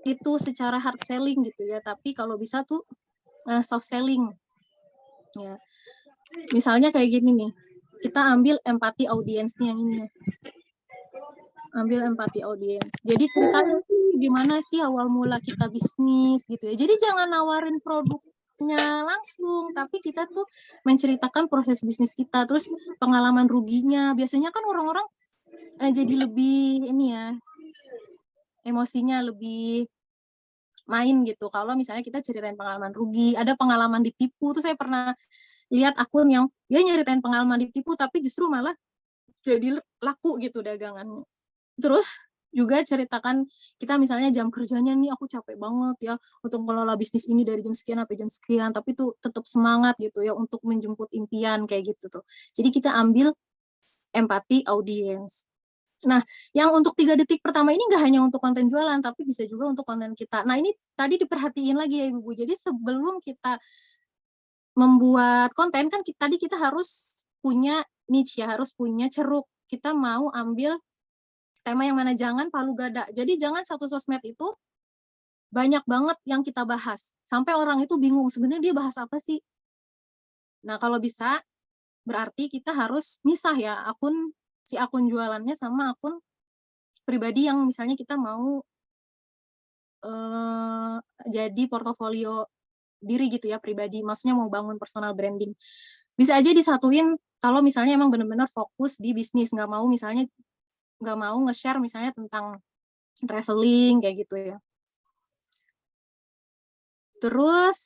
itu secara hard selling gitu ya, tapi kalau bisa tuh soft selling. Ya. Misalnya kayak gini nih, kita ambil empati audiensnya ini. Ambil empati audiens. Jadi ceritain gimana sih awal mula kita bisnis gitu ya. Jadi jangan nawarin produknya langsung, tapi kita tuh menceritakan proses bisnis kita, terus pengalaman ruginya. Biasanya kan orang-orang jadi lebih ini ya, emosinya lebih main gitu. Kalau misalnya kita ceritain pengalaman rugi, ada pengalaman ditipu, tuh saya pernah lihat akun yang dia nyeritain pengalaman ditipu, tapi justru malah jadi laku gitu dagangannya. Terus juga ceritakan kita misalnya jam kerjanya nih, aku capek banget ya untuk mengelola bisnis ini dari jam sekian sampai jam sekian, tapi tuh tetap semangat gitu ya untuk menjemput impian kayak gitu tuh. Jadi kita ambil empati audiens. Nah, yang untuk 3 detik pertama ini nggak hanya untuk konten jualan, tapi bisa juga untuk konten kita. Nah, ini tadi diperhatiin lagi ya Ibu. Jadi sebelum kita membuat konten kan tadi kita harus punya niche ya, harus punya ceruk. Kita mau ambil tema yang mana, jangan palu gada. Jadi jangan satu sosmed itu banyak banget yang kita bahas. Sampai orang itu bingung sebenarnya dia bahas apa sih. Nah, kalau bisa berarti kita harus misah ya si akun jualannya sama akun pribadi yang misalnya kita mau jadi portofolio diri gitu ya, pribadi, maksudnya mau bangun personal branding. Bisa aja disatuin kalau misalnya emang benar-benar fokus di bisnis, nggak mau nge-share misalnya tentang traveling kayak gitu ya. Terus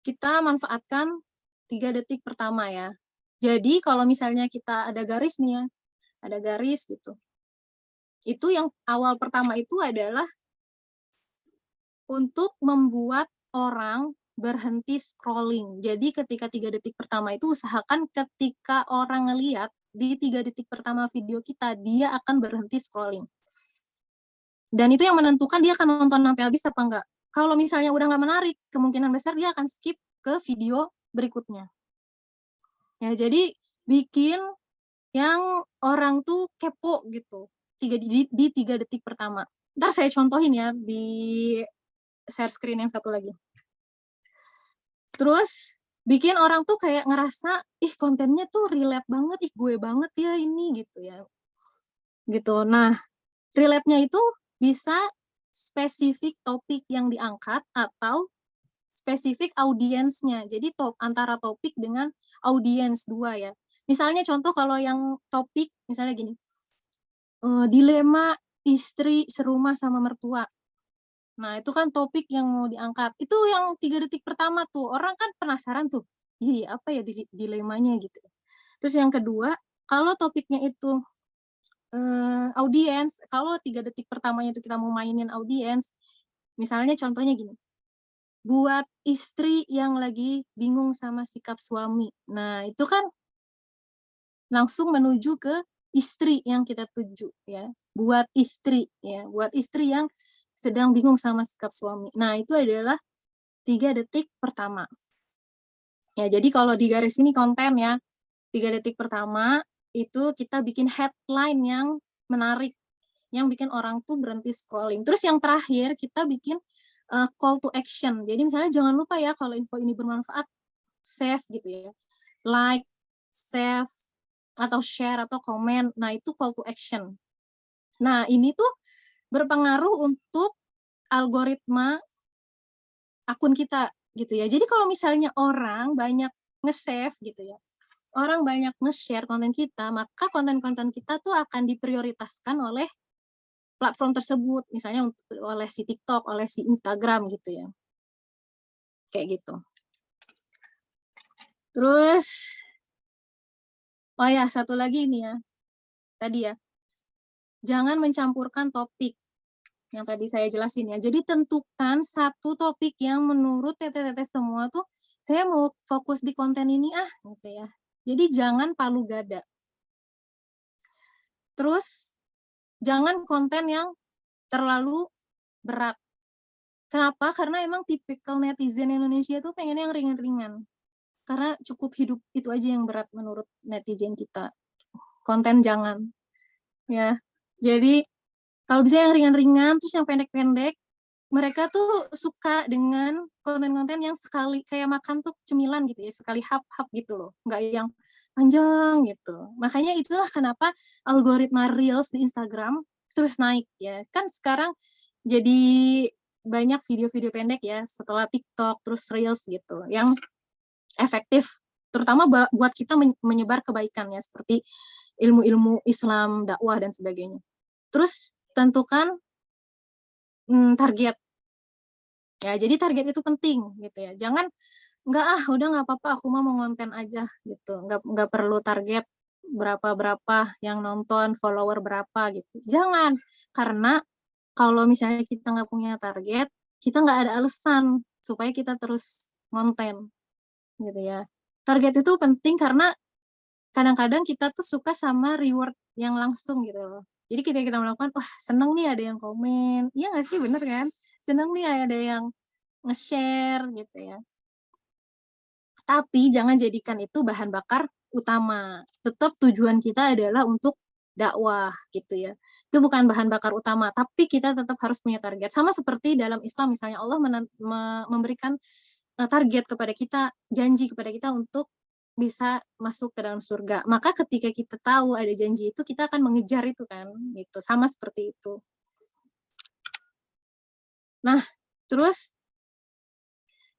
kita manfaatkan 3 detik pertama ya. Jadi kalau misalnya kita ada garis nih ya, ada garis gitu. Itu yang awal pertama itu adalah untuk membuat orang berhenti scrolling. Jadi ketika 3 detik pertama itu usahakan ketika orang ngeliat di 3 detik pertama video kita, dia akan berhenti scrolling. Dan itu yang menentukan dia akan nonton sampai habis apa enggak. Kalau misalnya udah nggak menarik, kemungkinan besar dia akan skip ke video berikutnya. Ya, jadi bikin yang orang tuh kepo gitu di 3 detik pertama. Ntar saya contohin ya di share screen yang satu lagi. Terus bikin orang tuh kayak ngerasa, ih kontennya tuh relate banget, ih gue banget ya ini gitu ya. Gitu. Nah, relate-nya itu bisa spesifik topik yang diangkat atau spesifik audiensnya. Jadi antara topik dengan audiens dua ya. Misalnya contoh kalau yang topik, misalnya gini, dilema istri serumah sama mertua. Nah, itu kan topik yang mau diangkat. Itu yang 3 detik pertama tuh. Orang kan penasaran tuh, iya apa ya dilemanya gitu. Terus yang kedua, kalau topiknya itu audiens, kalau 3 detik pertamanya itu kita mau mainin audiens, misalnya contohnya gini, buat istri yang lagi bingung sama sikap suami. Nah, itu kan langsung menuju ke istri yang kita tuju ya. Buat istri ya, buat istri yang sedang bingung sama sikap suami. Nah, itu adalah 3 detik pertama. Ya, jadi kalau di garis ini konten ya, 3 detik pertama itu kita bikin headline yang menarik, yang bikin orang tuh berhenti scrolling. Terus yang terakhir kita bikin call to action. Jadi misalnya jangan lupa ya kalau info ini bermanfaat, save gitu ya. Like, save, atau share, atau komen. Nah, itu call to action. Nah, ini tuh berpengaruh untuk algoritma akun kita gitu ya. Jadi kalau misalnya orang banyak nge-save gitu ya, orang banyak nge-share konten kita, maka konten-konten kita tuh akan diprioritaskan oleh platform tersebut, misalnya oleh si TikTok, oleh si Instagram gitu ya. Kayak gitu. Terus, oh ya, satu lagi ini ya, tadi ya, jangan mencampurkan topik yang tadi saya jelasin ya. Jadi tentukan satu topik yang menurut teteh-teteh semua tuh, saya mau fokus di konten ini gitu ya. Jadi jangan palu gada. Terus, jangan konten yang terlalu berat. Kenapa? Karena emang tipikal netizen Indonesia tuh pengen yang ringan-ringan. Karena cukup hidup itu aja yang berat menurut netizen kita. Konten jangan. Ya. Jadi kalau bisa yang ringan-ringan, terus yang pendek-pendek, mereka tuh suka dengan konten-konten yang sekali kayak makan tuh cemilan gitu ya, sekali hap-hap gitu loh. Nggak yang panjang gitu. Makanya itulah kenapa algoritma Reels di Instagram terus naik ya. Kan sekarang jadi banyak video-video pendek ya setelah TikTok terus Reels gitu yang efektif terutama buat kita menyebar kebaikan ya seperti ilmu-ilmu Islam, dakwah dan sebagainya. Terus tentukan target. Ya, jadi target itu penting gitu ya. Jangan udah nggak apa-apa aku mau ngonten aja gitu. Nggak perlu target berapa yang nonton, follower berapa gitu. Jangan, karena kalau misalnya kita nggak punya target, kita nggak ada alasan supaya kita terus ngonten gitu ya. Target itu penting karena kadang-kadang kita tuh suka sama reward yang langsung gitu loh. Jadi ketika kita melakukan, wah seneng nih ada yang komen, iya nggak sih, bener kan? Seneng nih ada yang nge-share gitu ya. Tapi jangan jadikan itu bahan bakar utama. Tetap tujuan kita adalah untuk dakwah gitu ya. Itu bukan bahan bakar utama, tapi kita tetap harus punya target. Sama seperti dalam Islam misalnya Allah memberikan target kepada kita, janji kepada kita untuk bisa masuk ke dalam surga. Maka ketika kita tahu ada janji itu, kita akan mengejar itu kan, gitu. Sama seperti itu. Nah, terus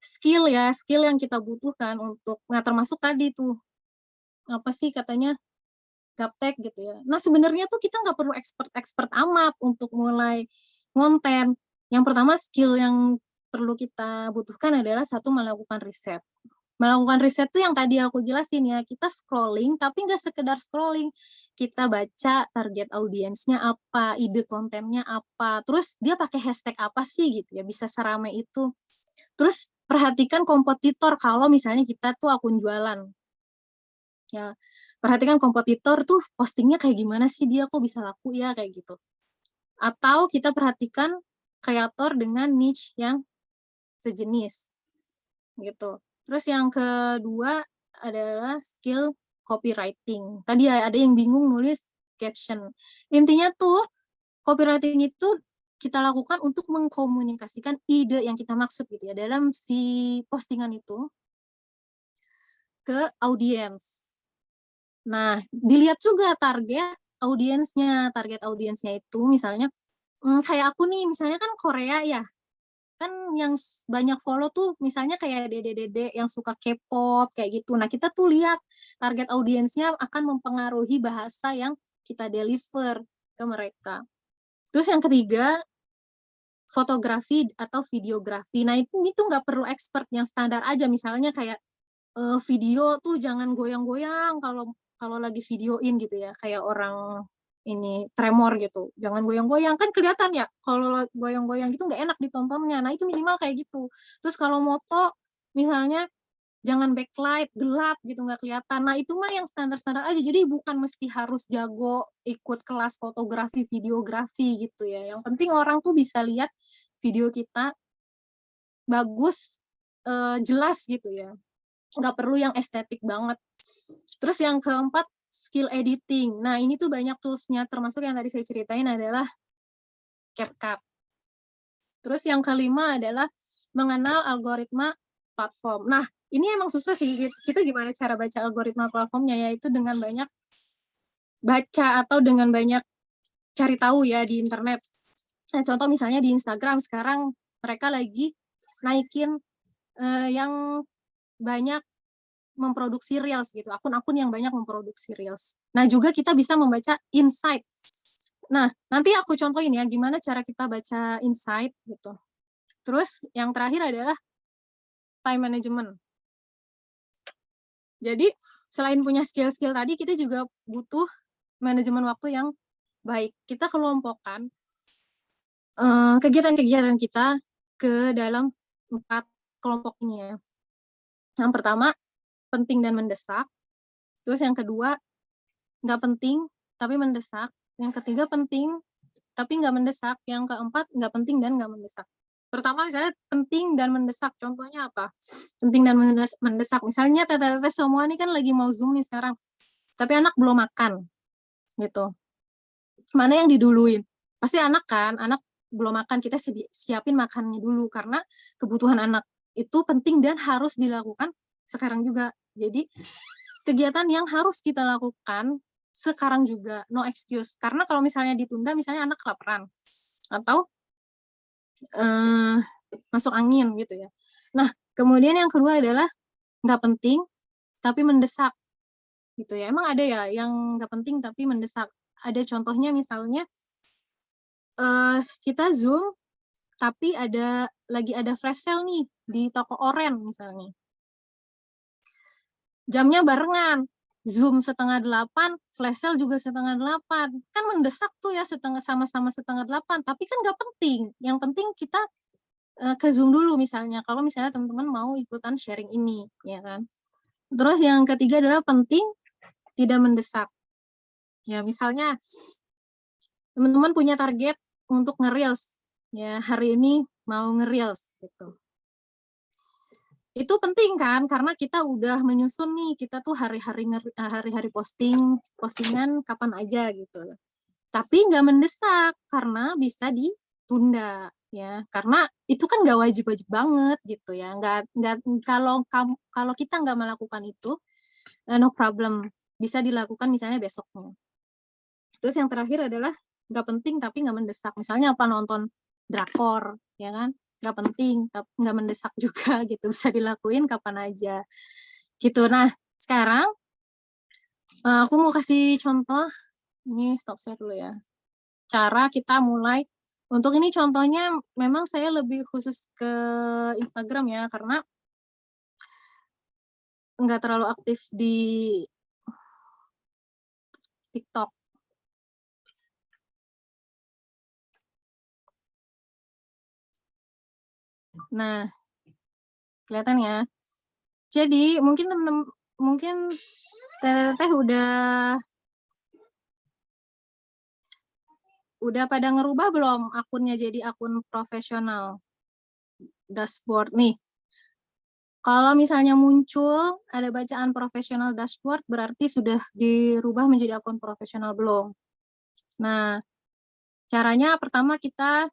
skill yang kita butuhkan untuk, nah termasuk tadi tuh, apa sih katanya, gaptek gitu ya. Nah sebenarnya tuh kita nggak perlu expert amat untuk mulai ngonten. Yang pertama skill yang perlu kita butuhkan adalah satu, melakukan riset. Melakukan riset tuh yang tadi aku jelasin ya, kita scrolling, tapi nggak sekedar scrolling. Kita baca target audiensnya apa, ide kontennya apa, terus dia pakai hashtag apa sih gitu ya, bisa seramai itu. Terus perhatikan kompetitor kalau misalnya kita tuh akun jualan. Ya, perhatikan kompetitor tuh postingnya kayak gimana sih, dia kok bisa laku ya, kayak gitu. Atau kita perhatikan kreator dengan niche yang sejenis gitu. Terus yang kedua adalah skill copywriting. Tadi ada yang bingung nulis caption. Intinya tuh copywriting itu kita lakukan untuk mengkomunikasikan ide yang kita maksud gitu ya dalam si postingan itu ke audiens. Nah, dilihat juga target audiensnya. Target audiensnya itu misalnya kayak aku nih, misalnya kan Korea ya. Kan yang banyak follow tuh misalnya kayak dede-dede yang suka K-pop kayak gitu. Nah, kita tuh lihat target audiensnya akan mempengaruhi bahasa yang kita deliver ke mereka. Terus yang ketiga, fotografi atau videografi. Nah, itu nggak perlu expert, yang standar aja. Misalnya kayak video tuh jangan goyang-goyang kalau lagi videoin gitu ya, kayak orang ini tremor gitu, jangan goyang-goyang, kan kelihatan ya kalau goyang-goyang gitu nggak enak ditontonnya. Nah, itu minimal kayak gitu. Terus kalau moto misalnya jangan backlight, gelap gitu, nggak kelihatan. Nah, itu mah yang standar-standar aja, jadi bukan mesti harus jago ikut kelas fotografi, videografi gitu ya. Yang penting orang tuh bisa lihat video kita bagus, jelas gitu ya, nggak perlu yang estetik banget. Terus yang keempat, skill editing. Nah, ini tuh banyak toolsnya, termasuk yang tadi saya ceritain adalah CapCut. Terus yang kelima adalah mengenal algoritma platform. Nah, ini emang susah sih, kita gimana cara baca algoritma platformnya, yaitu dengan banyak baca atau dengan banyak cari tahu ya di internet. Nah, contoh misalnya di Instagram sekarang mereka lagi naikin yang banyak memproduksi reels gitu, akun-akun yang banyak memproduksi reels. Nah, juga kita bisa membaca insight. Nah, nanti aku contohin ya gimana cara kita baca insight gitu. Terus yang terakhir adalah time management. Jadi, selain punya skill-skill tadi, kita juga butuh manajemen waktu yang baik. Kita kelompokkan kegiatan-kegiatan kita ke dalam 4 kelompok ini ya. Yang pertama, penting dan mendesak. Terus yang kedua, nggak penting tapi mendesak. Yang ketiga, penting tapi nggak mendesak. Yang keempat, nggak penting dan nggak mendesak. Pertama misalnya penting dan mendesak. Contohnya apa? Penting dan mendesak. Misalnya teteh-teteh semua ini kan lagi mau Zoom nih sekarang. Tapi anak belum makan. Gitu. Mana yang diduluin? Pasti anak kan, anak belum makan, kita siapin makannya dulu. Karena kebutuhan anak itu penting dan harus dilakukan sekarang juga. Jadi kegiatan yang harus kita lakukan sekarang juga, no excuse. Karena kalau misalnya ditunda, misalnya anak kelaparan atau masuk angin gitu ya. Nah, kemudian yang kedua adalah nggak penting tapi mendesak gitu ya. Emang ada ya yang nggak penting tapi mendesak. Ada contohnya misalnya kita Zoom tapi lagi ada flash sale nih di toko oren misalnya. Jamnya barengan, Zoom 7:30, flash sale juga 7:30. Kan mendesak tuh ya, sama-sama 7:30, tapi kan nggak penting. Yang penting kita ke Zoom dulu misalnya, kalau misalnya teman-teman mau ikutan sharing ini, ya kan. Terus yang ketiga adalah penting, tidak mendesak. Ya, misalnya teman-teman punya target untuk nge-reels, ya hari ini mau nge-reels gitu. Itu penting kan, karena kita udah menyusun nih, kita tuh hari-hari postingan kapan aja gitu. Tapi nggak mendesak, karena bisa ditunda ya, karena itu kan nggak wajib-wajib banget gitu ya. Nggak kalau kita nggak melakukan itu, no problem, bisa dilakukan misalnya besoknya. Terus yang terakhir adalah nggak penting tapi nggak mendesak. Misalnya apa, nonton drakor, ya kan? Nggak penting, tapi nggak mendesak juga gitu, bisa dilakuin kapan aja gitu. Nah, sekarang aku mau kasih contoh, ini stop share dulu ya, cara kita mulai Untuk ini contohnya memang saya lebih khusus ke Instagram ya, karena nggak terlalu aktif di TikTok. Nah, kelihatan ya. Jadi mungkin teman-teman, mungkin teteh udah pada ngerubah belum akunnya jadi akun profesional dashboard nih. Kalau misalnya muncul ada bacaan profesional dashboard, berarti sudah dirubah menjadi akun profesional belum. Nah, caranya pertama kita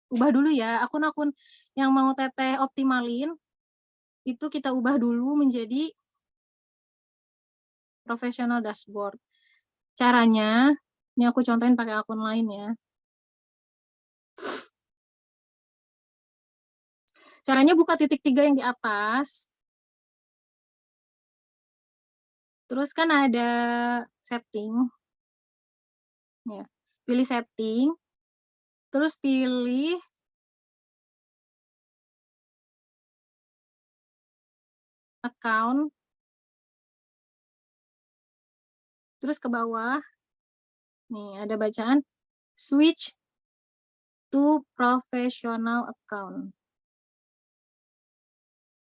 ubah dulu ya, akun-akun yang mau teteh optimalin, itu kita ubah dulu menjadi profesional dashboard. Caranya, ini aku contohin pakai akun lain ya. Caranya buka titik 3 yang di atas. Terus kan ada setting. Ya. Pilih setting. Terus pilih account. Terus ke bawah. Nih, ada bacaan switch to professional account.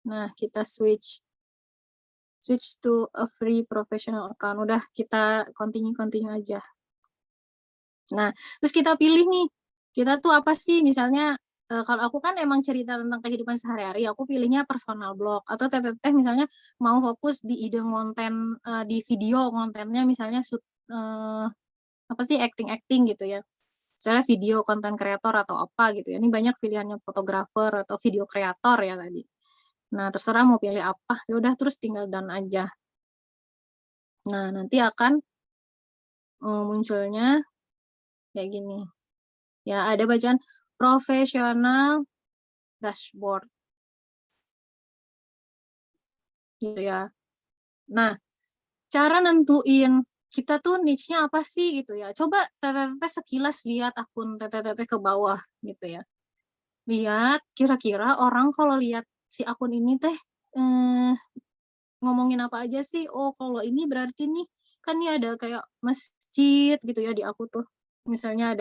Nah, kita switch to a free professional account. Udah, kita continue aja. Nah, terus kita pilih nih, kita tuh apa sih, misalnya kalau aku kan emang cerita tentang kehidupan sehari-hari, aku pilihnya personal blog, atau teteh misalnya mau fokus di ide konten di video kontennya, misalnya apa sih, acting gitu ya. Misalnya video konten kreator atau apa gitu ya. Ini banyak pilihannya, fotografer atau video kreator ya tadi. Nah, terserah mau pilih apa, ya udah terus tinggal done aja. Nah, nanti akan munculnya kayak gini. Ya, ada bacaan profesional dashboard. Gitu ya. Nah, cara nentuin kita tuh niche-nya apa sih gitu ya. Coba teteh sekilas lihat akun teteh ke bawah gitu ya. Lihat kira-kira orang kalau lihat si akun ini teh ngomongin apa aja sih. Oh, kalau ini berarti nih kan nih ada kayak masjid gitu ya di aku tuh. Misalnya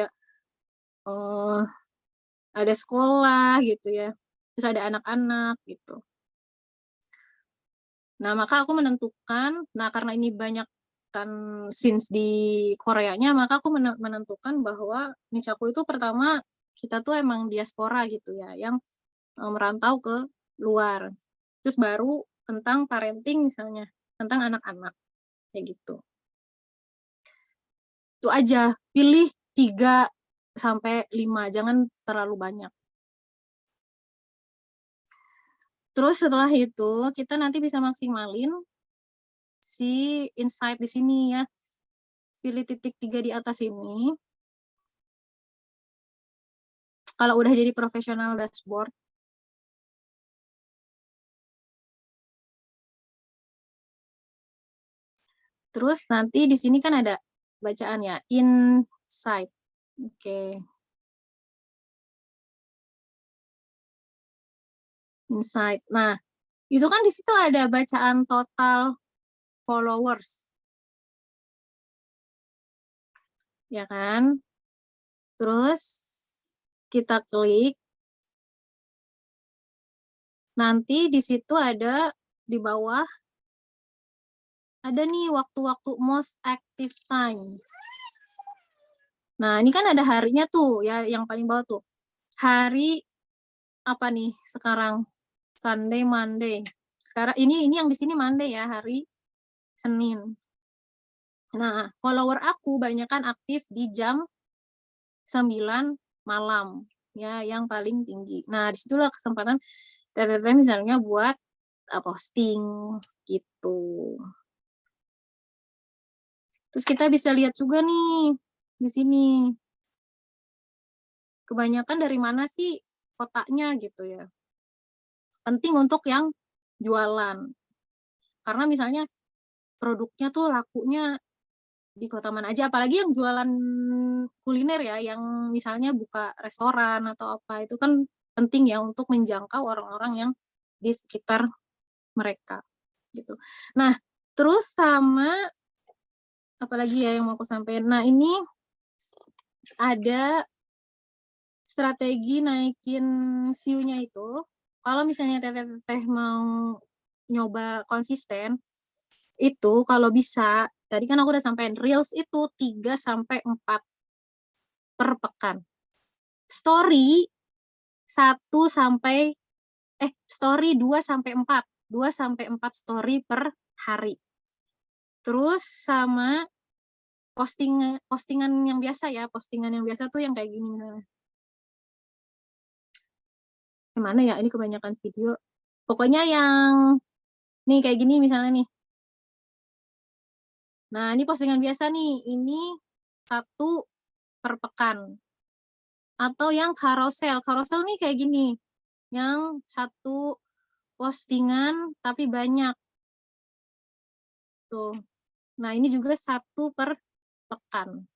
ada sekolah gitu ya. Terus ada anak-anak gitu. Nah, maka aku menentukan, nah karena ini banyak kan scenes di Koreanya, maka aku menentukan bahwa niche aku itu pertama kita tuh emang diaspora gitu ya, yang merantau ke luar. Terus baru tentang parenting misalnya, tentang anak-anak kayak gitu. Itu aja, pilih 3 sampai 5, jangan terlalu banyak. Terus setelah itu kita nanti bisa maksimalin si insight di sini ya. Pilih titik 3 di atas ini. Kalau udah jadi profesional dashboard. Terus nanti di sini kan ada bacaan ya, insight. Oke. Insight. Nah, itu kan di situ ada bacaan total followers. Ya kan? Terus kita klik. Nanti di situ ada di bawah ada nih waktu-waktu most active times. Nah, ini kan ada harinya tuh ya, yang paling bawah tuh. Hari apa nih sekarang? Sunday, Monday. Sekarang ini yang di sini Monday ya, hari Senin. Nah, follower aku banyak kan aktif di jam 9 malam ya, yang paling tinggi. Nah, disitulah kesempatan teteh misalnya buat posting gitu. Terus kita bisa lihat juga nih di sini. Kebanyakan dari mana sih kotaknya gitu ya. Penting untuk yang jualan. Karena misalnya produknya tuh lakunya di kota mana aja, apalagi yang jualan kuliner ya, yang misalnya buka restoran atau apa, itu kan penting ya untuk menjangkau orang-orang yang di sekitar mereka gitu. Nah, terus sama apalagi ya yang mau aku sampaikan. Nah, ini ada strategi naikin view-nya itu. Kalau misalnya teteh mau nyoba konsisten, itu kalau bisa, tadi kan aku udah sampein, Reels itu 3-4 per pekan. Story 2-4. 2-4 story per hari. Terus sama postingan yang biasa ya, postingan yang biasa tuh yang kayak gini misalnya. Gimana ya, ini kebanyakan video. Pokoknya yang nih kayak gini misalnya nih. Nah, ini postingan biasa nih, ini 1 per pekan. Atau yang carousel nih kayak gini, yang 1 postingan tapi banyak. Tuh. Nah, ini juga 1 per pekan.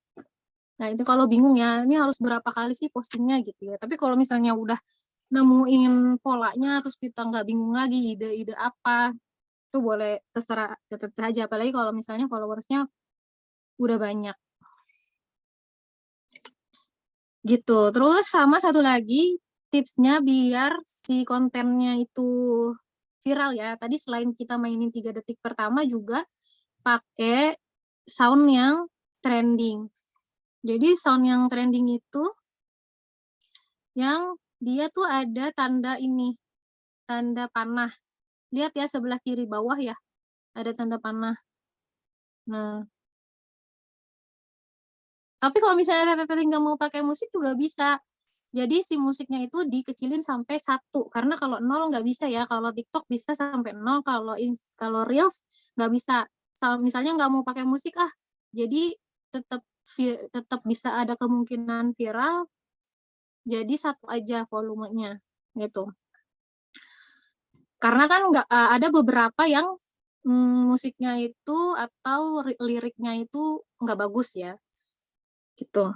Nah, itu kalau bingung ya, ini harus berapa kali sih postingnya gitu ya. Tapi kalau misalnya udah nemuin polanya, terus kita nggak bingung lagi ide-ide apa, itu boleh terserah tetap aja. Apalagi kalau misalnya followersnya udah banyak. Gitu. Terus sama satu lagi, tipsnya biar si kontennya itu viral ya. Tadi selain kita mainin 3 detik pertama juga pakai sound yang trending. Jadi sound yang trending itu yang dia tuh ada tanda ini, tanda panah. Lihat ya sebelah kiri bawah ya, ada tanda panah. Nah, tapi kalau misalnya teteh nggak mau pakai musik juga bisa. Jadi si musiknya itu dikecilin sampai 1, karena kalau 0 nggak bisa ya. Kalau TikTok bisa sampai 0, kalau Reels nggak bisa. Misalnya nggak mau pakai musik jadi tetap bisa ada kemungkinan viral. Jadi 1 aja volumenya gitu. Karena kan nggak ada beberapa yang musiknya itu atau liriknya itu nggak bagus ya, gitu.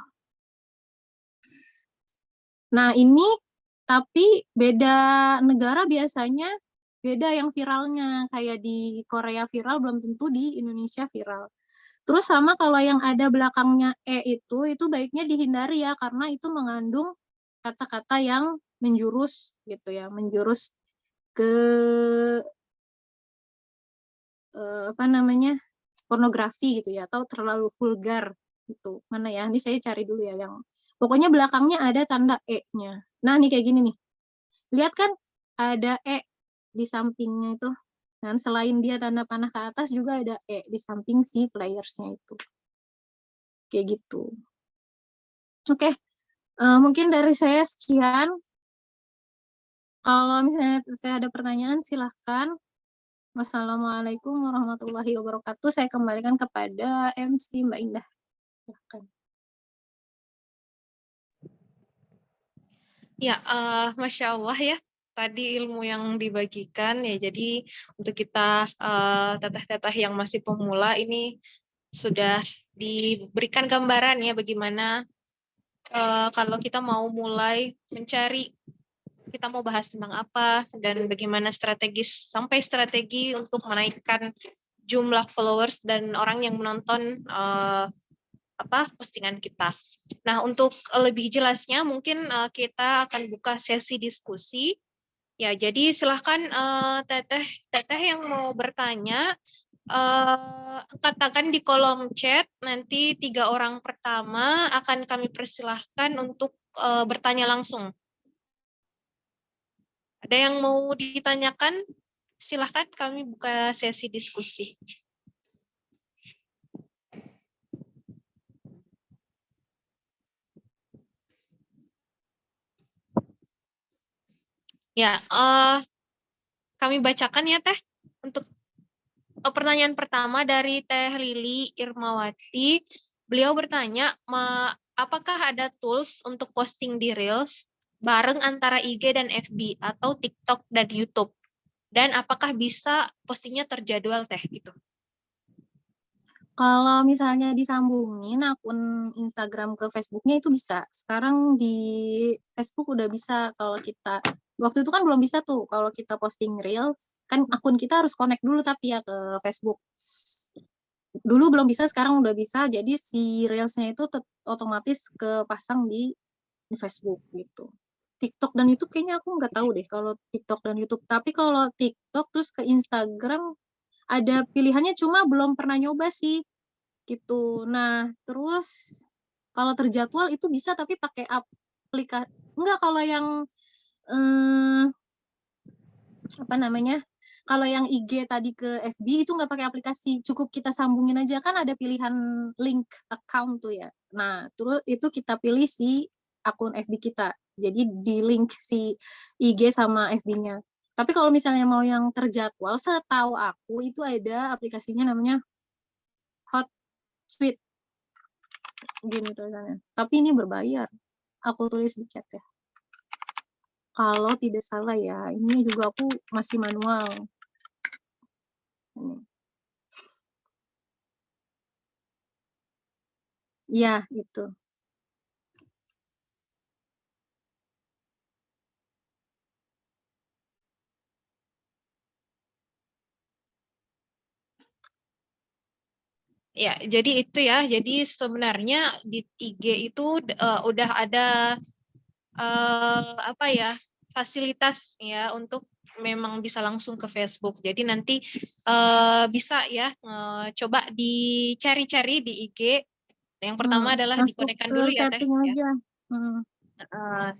Nah ini tapi beda negara biasanya beda yang viralnya, kayak di Korea viral belum tentu di Indonesia viral. Terus sama kalau yang ada belakangnya itu baiknya dihindari ya, karena itu mengandung kata-kata yang menjurus gitu ya, menjurus ke apa namanya, pornografi gitu ya, atau terlalu vulgar gitu. Mana ya? Ini saya cari dulu ya yang pokoknya belakangnya ada tanda E-nya. Nah, nih kayak gini nih. Lihat kan ada E di sampingnya itu. Dan selain dia tanda panah ke atas juga ada E di samping si playersnya itu. Kayak gitu. Oke, mungkin dari saya sekian. Kalau misalnya saya ada pertanyaan silahkan. Wassalamualaikum warahmatullahi wabarakatuh. Saya kembalikan kepada MC Mbak Indah. Silahkan. Ya, Masya Allah ya. Tadi ilmu yang dibagikan ya. Jadi untuk kita teteh-teteh yang masih pemula ini sudah diberikan gambaran ya bagaimana kalau kita mau mulai mencari, kita mau bahas tentang apa dan bagaimana strategi untuk menaikkan jumlah followers dan orang yang menonton postingan kita. Nah, untuk lebih jelasnya mungkin kita akan buka sesi diskusi. Ya, jadi silahkan teteh yang mau bertanya katakan di kolom chat. Nanti 3 orang pertama akan kami persilahkan untuk bertanya langsung. Ada yang mau ditanyakan? Silahkan, kami buka sesi diskusi. Ya, kami bacakan ya Teh. Untuk pertanyaan pertama dari Teh Lili Irmawati. Beliau bertanya, apakah ada tools untuk posting di Reels bareng antara IG dan FB atau TikTok dan YouTube? Dan apakah bisa postingnya terjadwal Teh gitu? Kalau misalnya disambungin akun Instagram ke Facebooknya itu bisa. Sekarang di Facebook udah bisa kalau kita, waktu itu kan belum bisa tuh kalau kita posting Reels, kan akun kita harus connect dulu tapi ya ke Facebook. Dulu belum bisa, sekarang udah bisa, jadi si Reels-nya itu otomatis kepasang di Facebook gitu. TikTok dan YouTube kayaknya aku nggak tahu deh kalau TikTok dan YouTube. Tapi kalau TikTok terus ke Instagram ada pilihannya, cuma belum pernah nyoba sih gitu. Nah, terus kalau terjadwal itu bisa tapi pakai aplikasi. Enggak, kalau yang eh, apa namanya? Kalau yang IG tadi ke FB itu nggak pakai aplikasi, cukup kita sambungin aja, kan ada pilihan link account tuh ya. Nah, terus itu kita pilih si akun FB kita. Jadi di link si IG sama FB-nya. Tapi kalau misalnya mau yang terjadwal, setahu aku itu ada aplikasinya namanya Hotsuite gini tulisannya. Tapi ini berbayar. Aku tulis di chat ya. Kalau tidak salah ya, ini juga aku masih manual. Ini. Iya, itu. Ya, jadi itu ya. Jadi sebenarnya di IG itu udah ada apa ya, fasilitas ya untuk memang bisa langsung ke Facebook. Jadi nanti bisa ya coba dicari-cari di IG. Yang pertama adalah Masuk dikonekkan ke dulu ya Teh setting ya. aja.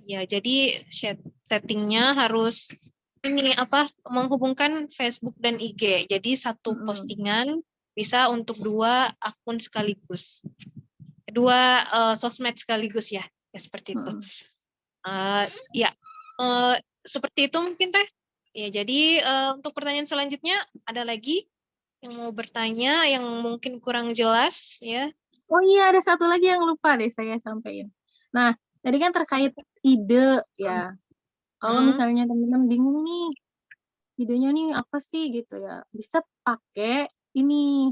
Ya, jadi settingnya harus ini apa, menghubungkan Facebook dan IG. Jadi satu postingan bisa untuk 2 akun sekaligus, 2 sosmed sekaligus ya, ya seperti itu. Ya, seperti itu mungkin Teh. Ya, jadi untuk pertanyaan selanjutnya ada lagi yang mau bertanya yang mungkin kurang jelas ya. Oh iya, ada satu lagi yang lupa deh saya sampaikan. Nah, tadi kan terkait ide ya. Kalau misalnya teman-teman bingung nih, idenya nih apa sih gitu ya, bisa pakai ini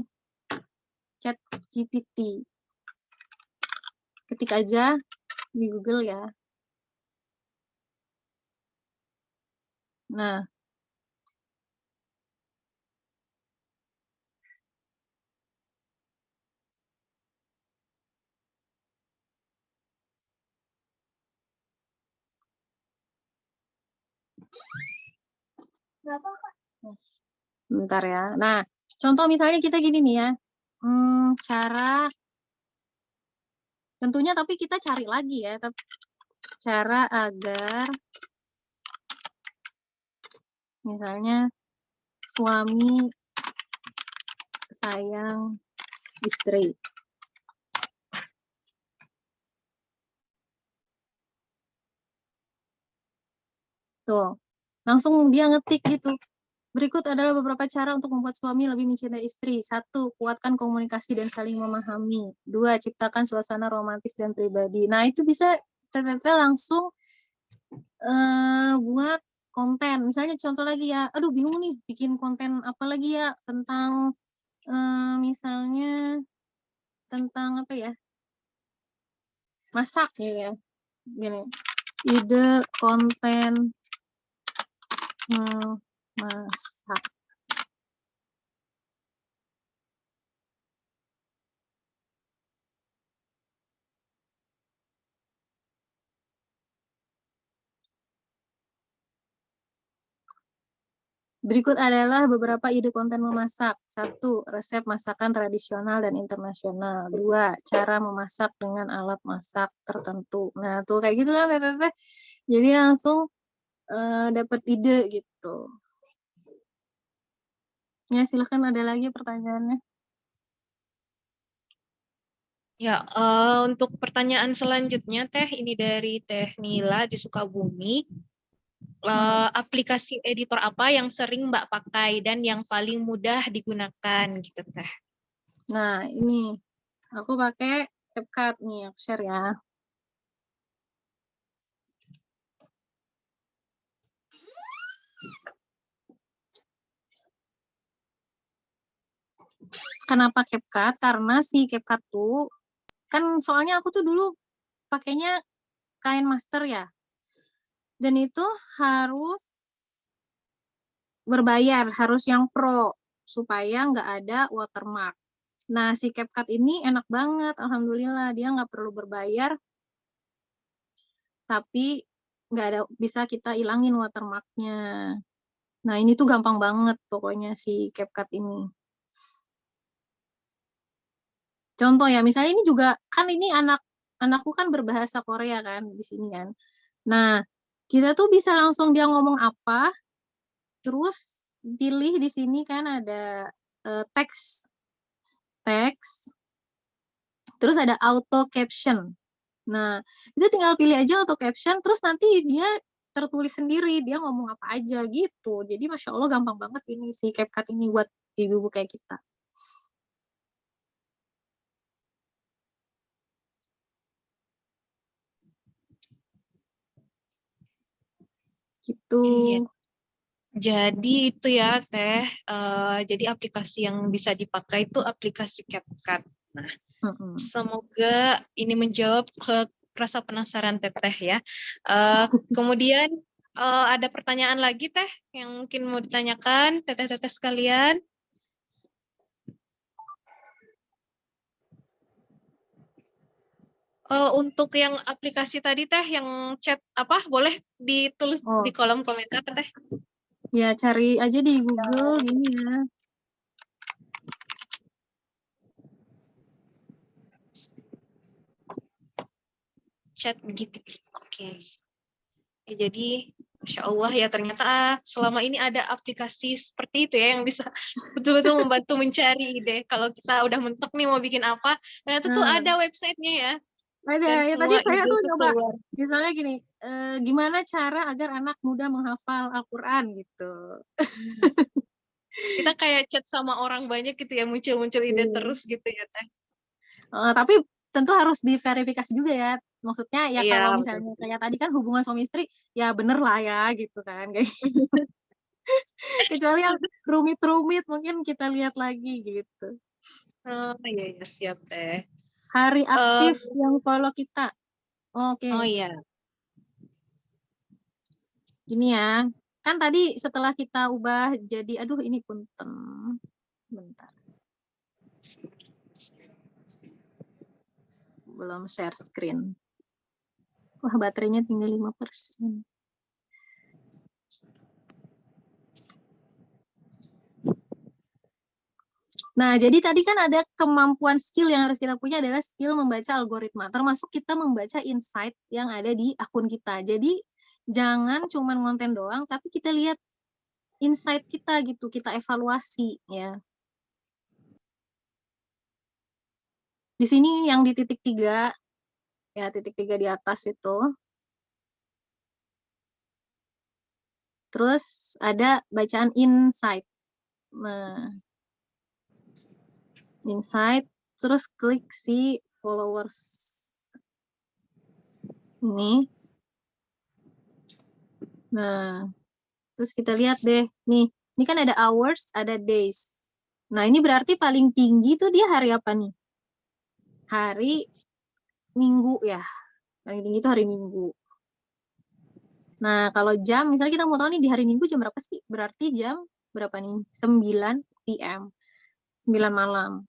Chat GPT. Ketik aja di Google ya. Nah, bentar ya. Nah, contoh misalnya kita gini nih ya. Cara tentunya tapi kita cari lagi ya. Cara agar misalnya suami sayang istri. Tuh, langsung dia ngetik gitu. Berikut adalah beberapa cara untuk membuat suami lebih mencintai istri. 1. Kuatkan komunikasi dan saling memahami. 2. Ciptakan suasana romantis dan pribadi. Nah, itu bisa langsung buat konten. Misalnya contoh lagi ya, aduh bingung nih bikin konten apa lagi ya tentang misalnya tentang apa ya? Masak ya. Gini. Ide konten masak. Berikut adalah beberapa ide konten memasak. 1. Resep masakan tradisional dan internasional. 2. Cara memasak dengan alat masak tertentu. Nah, tuh kayak gitu kan, Teteh. Jadi langsung dapat ide gitu. Ya, silahkan ada lagi pertanyaannya. Ya, untuk pertanyaan selanjutnya Teh, ini dari Teh Nila di Sukabumi. Aplikasi editor apa yang sering Mbak pakai dan yang paling mudah digunakan gitu Teh? Nah, ini aku pakai CapCut nih, aku share ya. Kenapa CapCut? Karena si CapCut tuh, kan soalnya aku tuh dulu pakainya KineMaster ya. Dan itu harus berbayar, harus yang pro, supaya nggak ada watermark. Nah, si CapCut ini enak banget, alhamdulillah. Dia nggak perlu berbayar, tapi nggak ada, bisa kita ilangin watermarknya. Nah, ini tuh gampang banget pokoknya si CapCut ini. Contoh ya, misalnya ini juga, kan ini anakku kan berbahasa Korea kan, di sini kan. Nah, kita tuh bisa langsung dia ngomong apa, terus pilih di sini kan ada teks, terus ada auto caption. Nah, itu tinggal pilih aja auto caption, terus nanti dia tertulis sendiri, dia ngomong apa aja gitu. Jadi Masya Allah gampang banget ini si CapCut ini buat ibu-ibu kayak kita. Gitu. Iya. Jadi itu ya Teh, jadi aplikasi yang bisa dipakai itu aplikasi CapCut. Nah, semoga ini menjawab ke rasa penasaran Teteh ya. Kemudian ada pertanyaan lagi Teh yang mungkin mau ditanyakan Teteh-teteh sekalian. Untuk yang aplikasi tadi Teh, yang chat apa, boleh ditulis di kolom komentar Teh. Ya, cari aja di Google gini ya. Chat begitu. Oke. Ya, jadi Masya Allah ya, ternyata selama ini ada aplikasi seperti itu ya yang bisa betul-betul membantu mencari ide. Kalau kita udah mentok nih mau bikin apa, ternyata tuh ada websitenya ya. Ada. Dan Ya, tadi semua saya ide tuh itu coba, keluar. misalnya gini, gimana cara agar anak muda menghafal Al-Quran gitu. Kita kayak chat sama orang banyak gitu ya, muncul-muncul ide terus gitu ya Teh. Tapi tentu harus diverifikasi juga ya. Maksudnya ya Iya, kalau betul. misalnya kayak tadi kan hubungan suami istri, ya bener lah ya gitu kan. Kecuali yang rumit-rumit mungkin kita lihat lagi gitu. Oh iya, iya siap Teh. Hari aktif yang follow kita. Oke. Oh iya. Gini ya. Kan tadi setelah kita ubah jadi, aduh ini punten. Bentar. Belum share screen. Wah, baterainya tinggal 5%. Nah, jadi tadi kan ada kemampuan skill yang harus kita punya adalah skill membaca algoritma, termasuk kita membaca insight yang ada di akun kita. Jadi, jangan cuma konten doang, tapi kita lihat insight kita gitu, kita evaluasi ya. Di sini yang di titik 3, ya titik 3 di atas itu. Terus ada bacaan insight. Nah, insight, terus klik si followers. Ini. Nah, terus kita lihat deh, nih, ini kan ada hours, ada days. Nah, ini berarti paling tinggi tuh dia hari apa nih? Hari Minggu ya. Paling tinggi itu hari Minggu. Nah, kalau jam, misalnya kita mau tahu nih di hari Minggu jam berapa sih? Berarti jam berapa nih? 9 PM. 9 malam.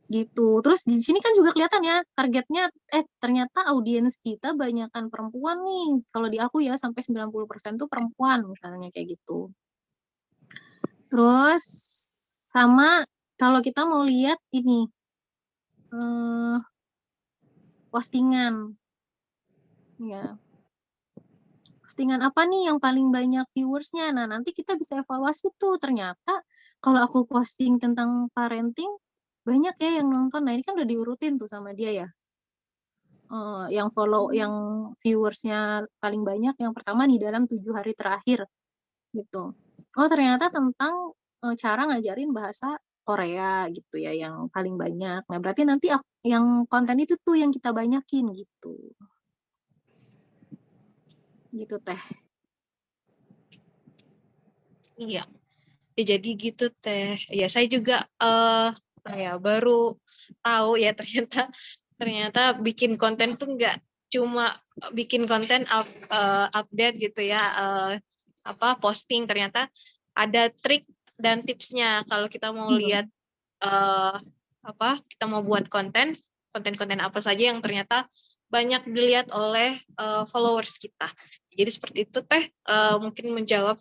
Gitu. Terus di sini kan juga kelihatan ya, targetnya, ternyata audiens kita banyakan perempuan nih. Kalau di aku ya, sampai 90% tuh perempuan misalnya kayak gitu. Terus, sama kalau kita mau lihat ini, postingan. Ya. Postingan apa nih yang paling banyak viewersnya? Nah, nanti kita bisa evaluasi tuh. Ternyata kalau aku posting tentang parenting, banyak ya yang nonton. Nah, ini kan udah diurutin tuh sama dia ya. Yang follow, yang viewersnya paling banyak, yang pertama nih dalam 7 hari terakhir. Gitu. Oh, ternyata tentang cara ngajarin bahasa Korea gitu ya, yang paling banyak. Nah, berarti nanti yang konten itu tuh yang kita banyakin gitu. Gitu Teh. Iya. Ya, jadi gitu Teh. Ya, saya juga Saya baru tahu ya ternyata bikin konten tuh nggak cuma bikin konten update gitu ya, posting. Ternyata ada trik dan tipsnya kalau kita mau lihat eh, kita mau buat konten apa saja yang ternyata banyak dilihat oleh followers kita. Jadi seperti itu Teh, mungkin menjawab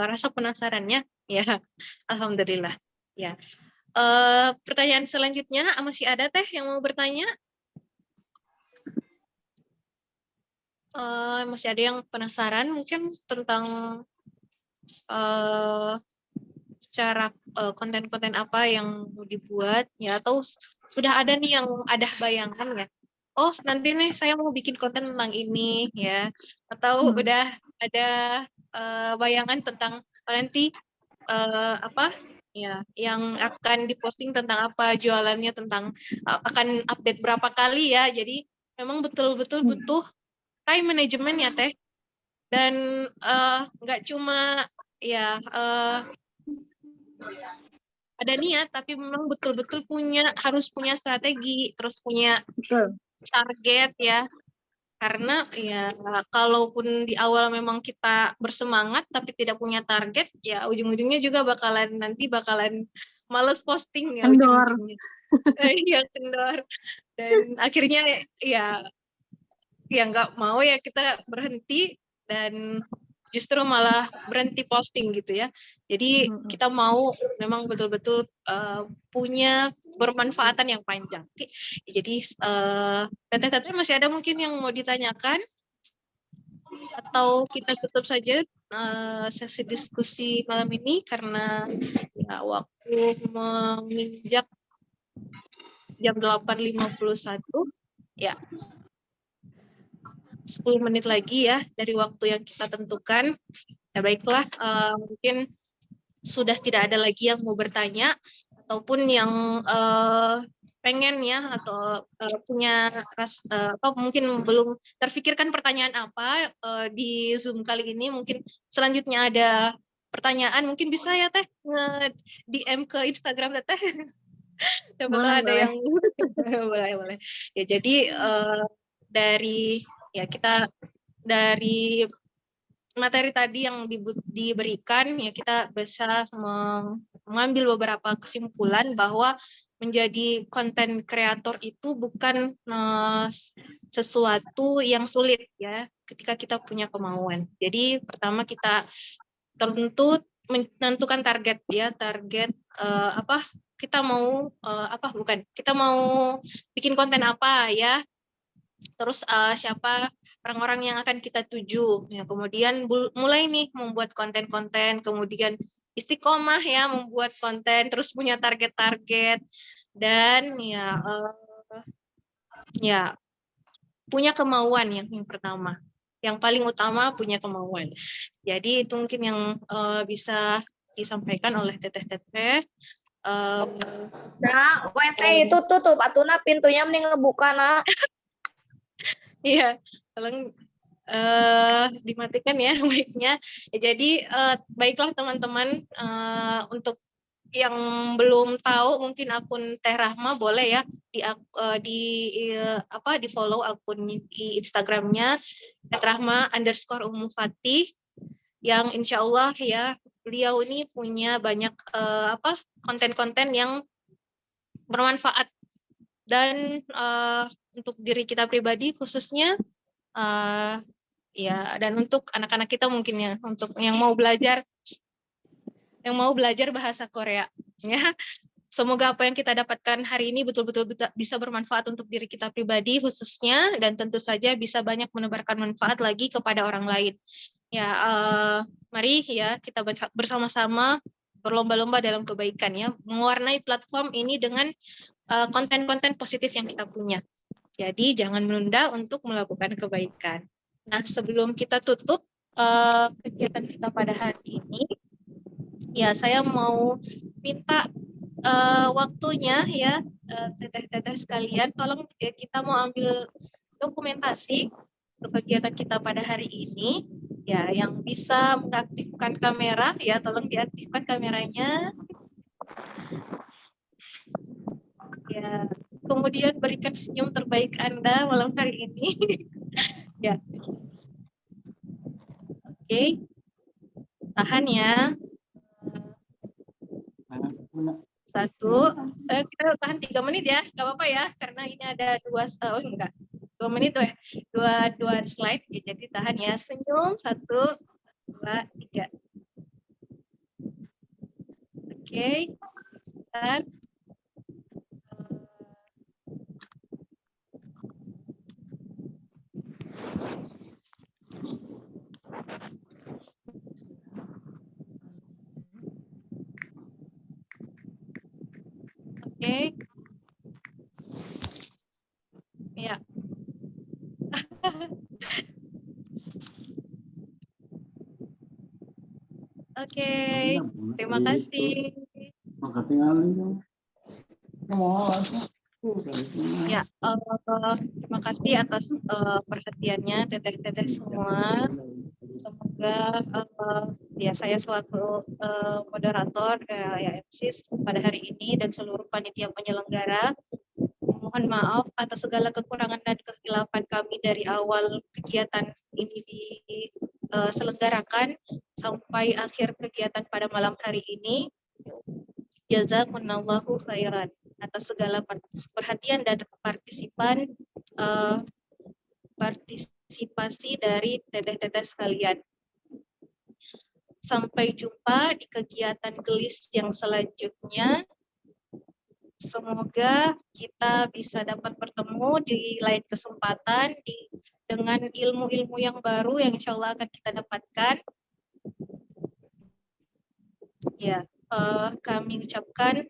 rasa penasarannya ya. Alhamdulillah ya. Pertanyaan selanjutnya masih ada Teh yang mau bertanya? Masih ada yang penasaran mungkin tentang cara konten-konten apa yang mau dibuat ya, atau sudah ada nih yang ada bayangan ya, oh nanti nih saya mau bikin konten tentang ini ya, atau udah ada bayangan tentang nanti ya yang akan diposting tentang apa, jualannya tentang akan update berapa kali ya. Jadi memang betul-betul butuh time management ya Teh, dan nggak cuma ya ada niat, tapi memang betul-betul harus punya strategi, terus punya target ya. Karena ya kalaupun di awal memang kita bersemangat tapi tidak punya target, ya ujung-ujungnya juga bakalan males posting ya ujung-ujungnya. Iya, kendor. Dan akhirnya ya nggak mau ya kita berhenti dan justru malah berhenti posting gitu ya. Jadi kita mau memang betul-betul punya bermanfaatan yang panjang. Jadi Teteh masih ada mungkin yang mau ditanyakan? Atau kita tutup saja sesi diskusi malam ini karena ya, waktu menginjak jam 8.51 ya. 10 menit lagi ya dari waktu yang kita tentukan. Ya baiklah, mungkin sudah tidak ada lagi yang mau bertanya ataupun yang pengen ya atau punya mungkin belum terfikirkan pertanyaan apa di Zoom kali ini. Mungkin selanjutnya ada pertanyaan, mungkin bisa ya Teh nge-DM ke Instagram Teh. Siapa tahu ada yang boleh. Ya jadi dari materi tadi yang diberikan ya, kita bisa mengambil beberapa kesimpulan bahwa menjadi konten kreator itu bukan sesuatu yang sulit ya ketika kita punya kemauan. Jadi pertama kita tentu menentukan target ya, kita mau kita mau bikin konten apa ya. Terus siapa orang-orang yang akan kita tuju ya, kemudian mulai nih membuat konten-konten, kemudian istiqomah ya membuat konten, terus punya target-target, dan ya punya kemauan yang pertama, yang paling utama punya kemauan. Jadi itu mungkin yang bisa disampaikan oleh Teteh. Nah, WC itu tutup, atuna pintunya mending ngebuka, nak. Iya, tolong dimatikan ya mic-nya. Jadi baiklah teman-teman, untuk yang belum tahu mungkin akun Teh Rahma boleh ya di follow akun di Instagramnya @rahma_Fatih, yang insya Allah ya beliau ini punya banyak konten-konten yang bermanfaat dan untuk diri kita pribadi khususnya, ya, dan untuk anak-anak kita mungkin ya, untuk yang mau belajar bahasa Korea ya. Semoga apa yang kita dapatkan hari ini betul-betul bisa bermanfaat untuk diri kita pribadi khususnya, dan tentu saja bisa banyak menebarkan manfaat lagi kepada orang lain. Ya, mari ya kita bersama-sama berlomba-lomba dalam kebaikan ya, mewarnai platform ini dengan konten-konten positif yang kita punya. Jadi jangan menunda untuk melakukan kebaikan. Nah, sebelum kita tutup kegiatan kita pada hari ini, ya saya mau minta waktunya ya, teteh-teteh sekalian, tolong ya, kita mau ambil dokumentasi untuk kegiatan kita pada hari ini. Ya, yang bisa mengaktifkan kamera ya, tolong diaktifkan kameranya. Ya, kemudian berikan senyum terbaik Anda malam hari ini. Ya, oke. Tahan ya. Satu, kita tahan 3 menit ya, nggak apa-apa ya, karena ini ada enggak, 2 menit tuh ya, dua slide, ya, jadi tahan ya, senyum, 1, 2, 3. Oke, dan oke, ya. Oke, terima kasih. Ya, terima kasih atas perhatiannya teteh-teteh semua. Semoga ya saya selaku moderator ya MC pada hari ini dan seluruh panitia penyelenggara mohon maaf atas segala kekurangan dan kekhilafan kami dari awal kegiatan ini diselenggarakan sampai akhir kegiatan pada malam hari ini. Jazakumullahu khairan atas segala perhatian dan partisipasi dari teteh-teteh sekalian. Sampai jumpa di kegiatan gelis yang selanjutnya. Semoga kita bisa dapat bertemu di lain kesempatan dengan ilmu-ilmu yang baru yang insya Allah akan kita dapatkan. Ya, kami ucapkan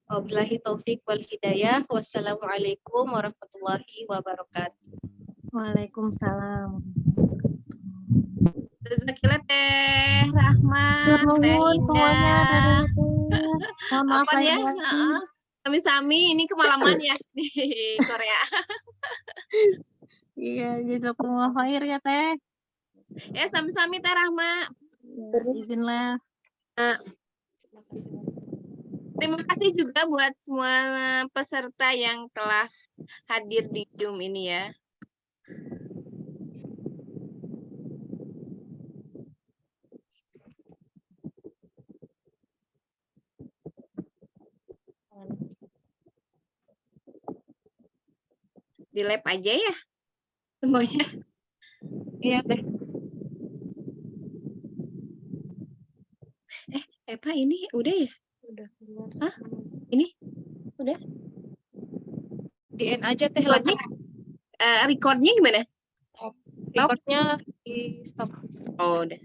wabillahi taufik wal hidayah. Wassalamualaikum warahmatullahi wabarakatuh. Waalaikumsalam. Jazakillah Teh Rahmat, Teh Indah. Mohon maaf Apa ya? lahir batin. Sami-sami ini kemalaman ya di Korea. Iya, jazakumullah khair ya Teh. Ya sami-sami Teh Rahmat. Ya, izinlah. Terima kasih juga buat semua peserta yang telah hadir di Zoom ini ya. Di lab aja ya semuanya. Iya, Teh. Pak ini udah ya? Udah. Hah? Ini? Udah? Di end aja Teh. Recordnya, recordnya gimana? Recordnya di stop. Oh, udah.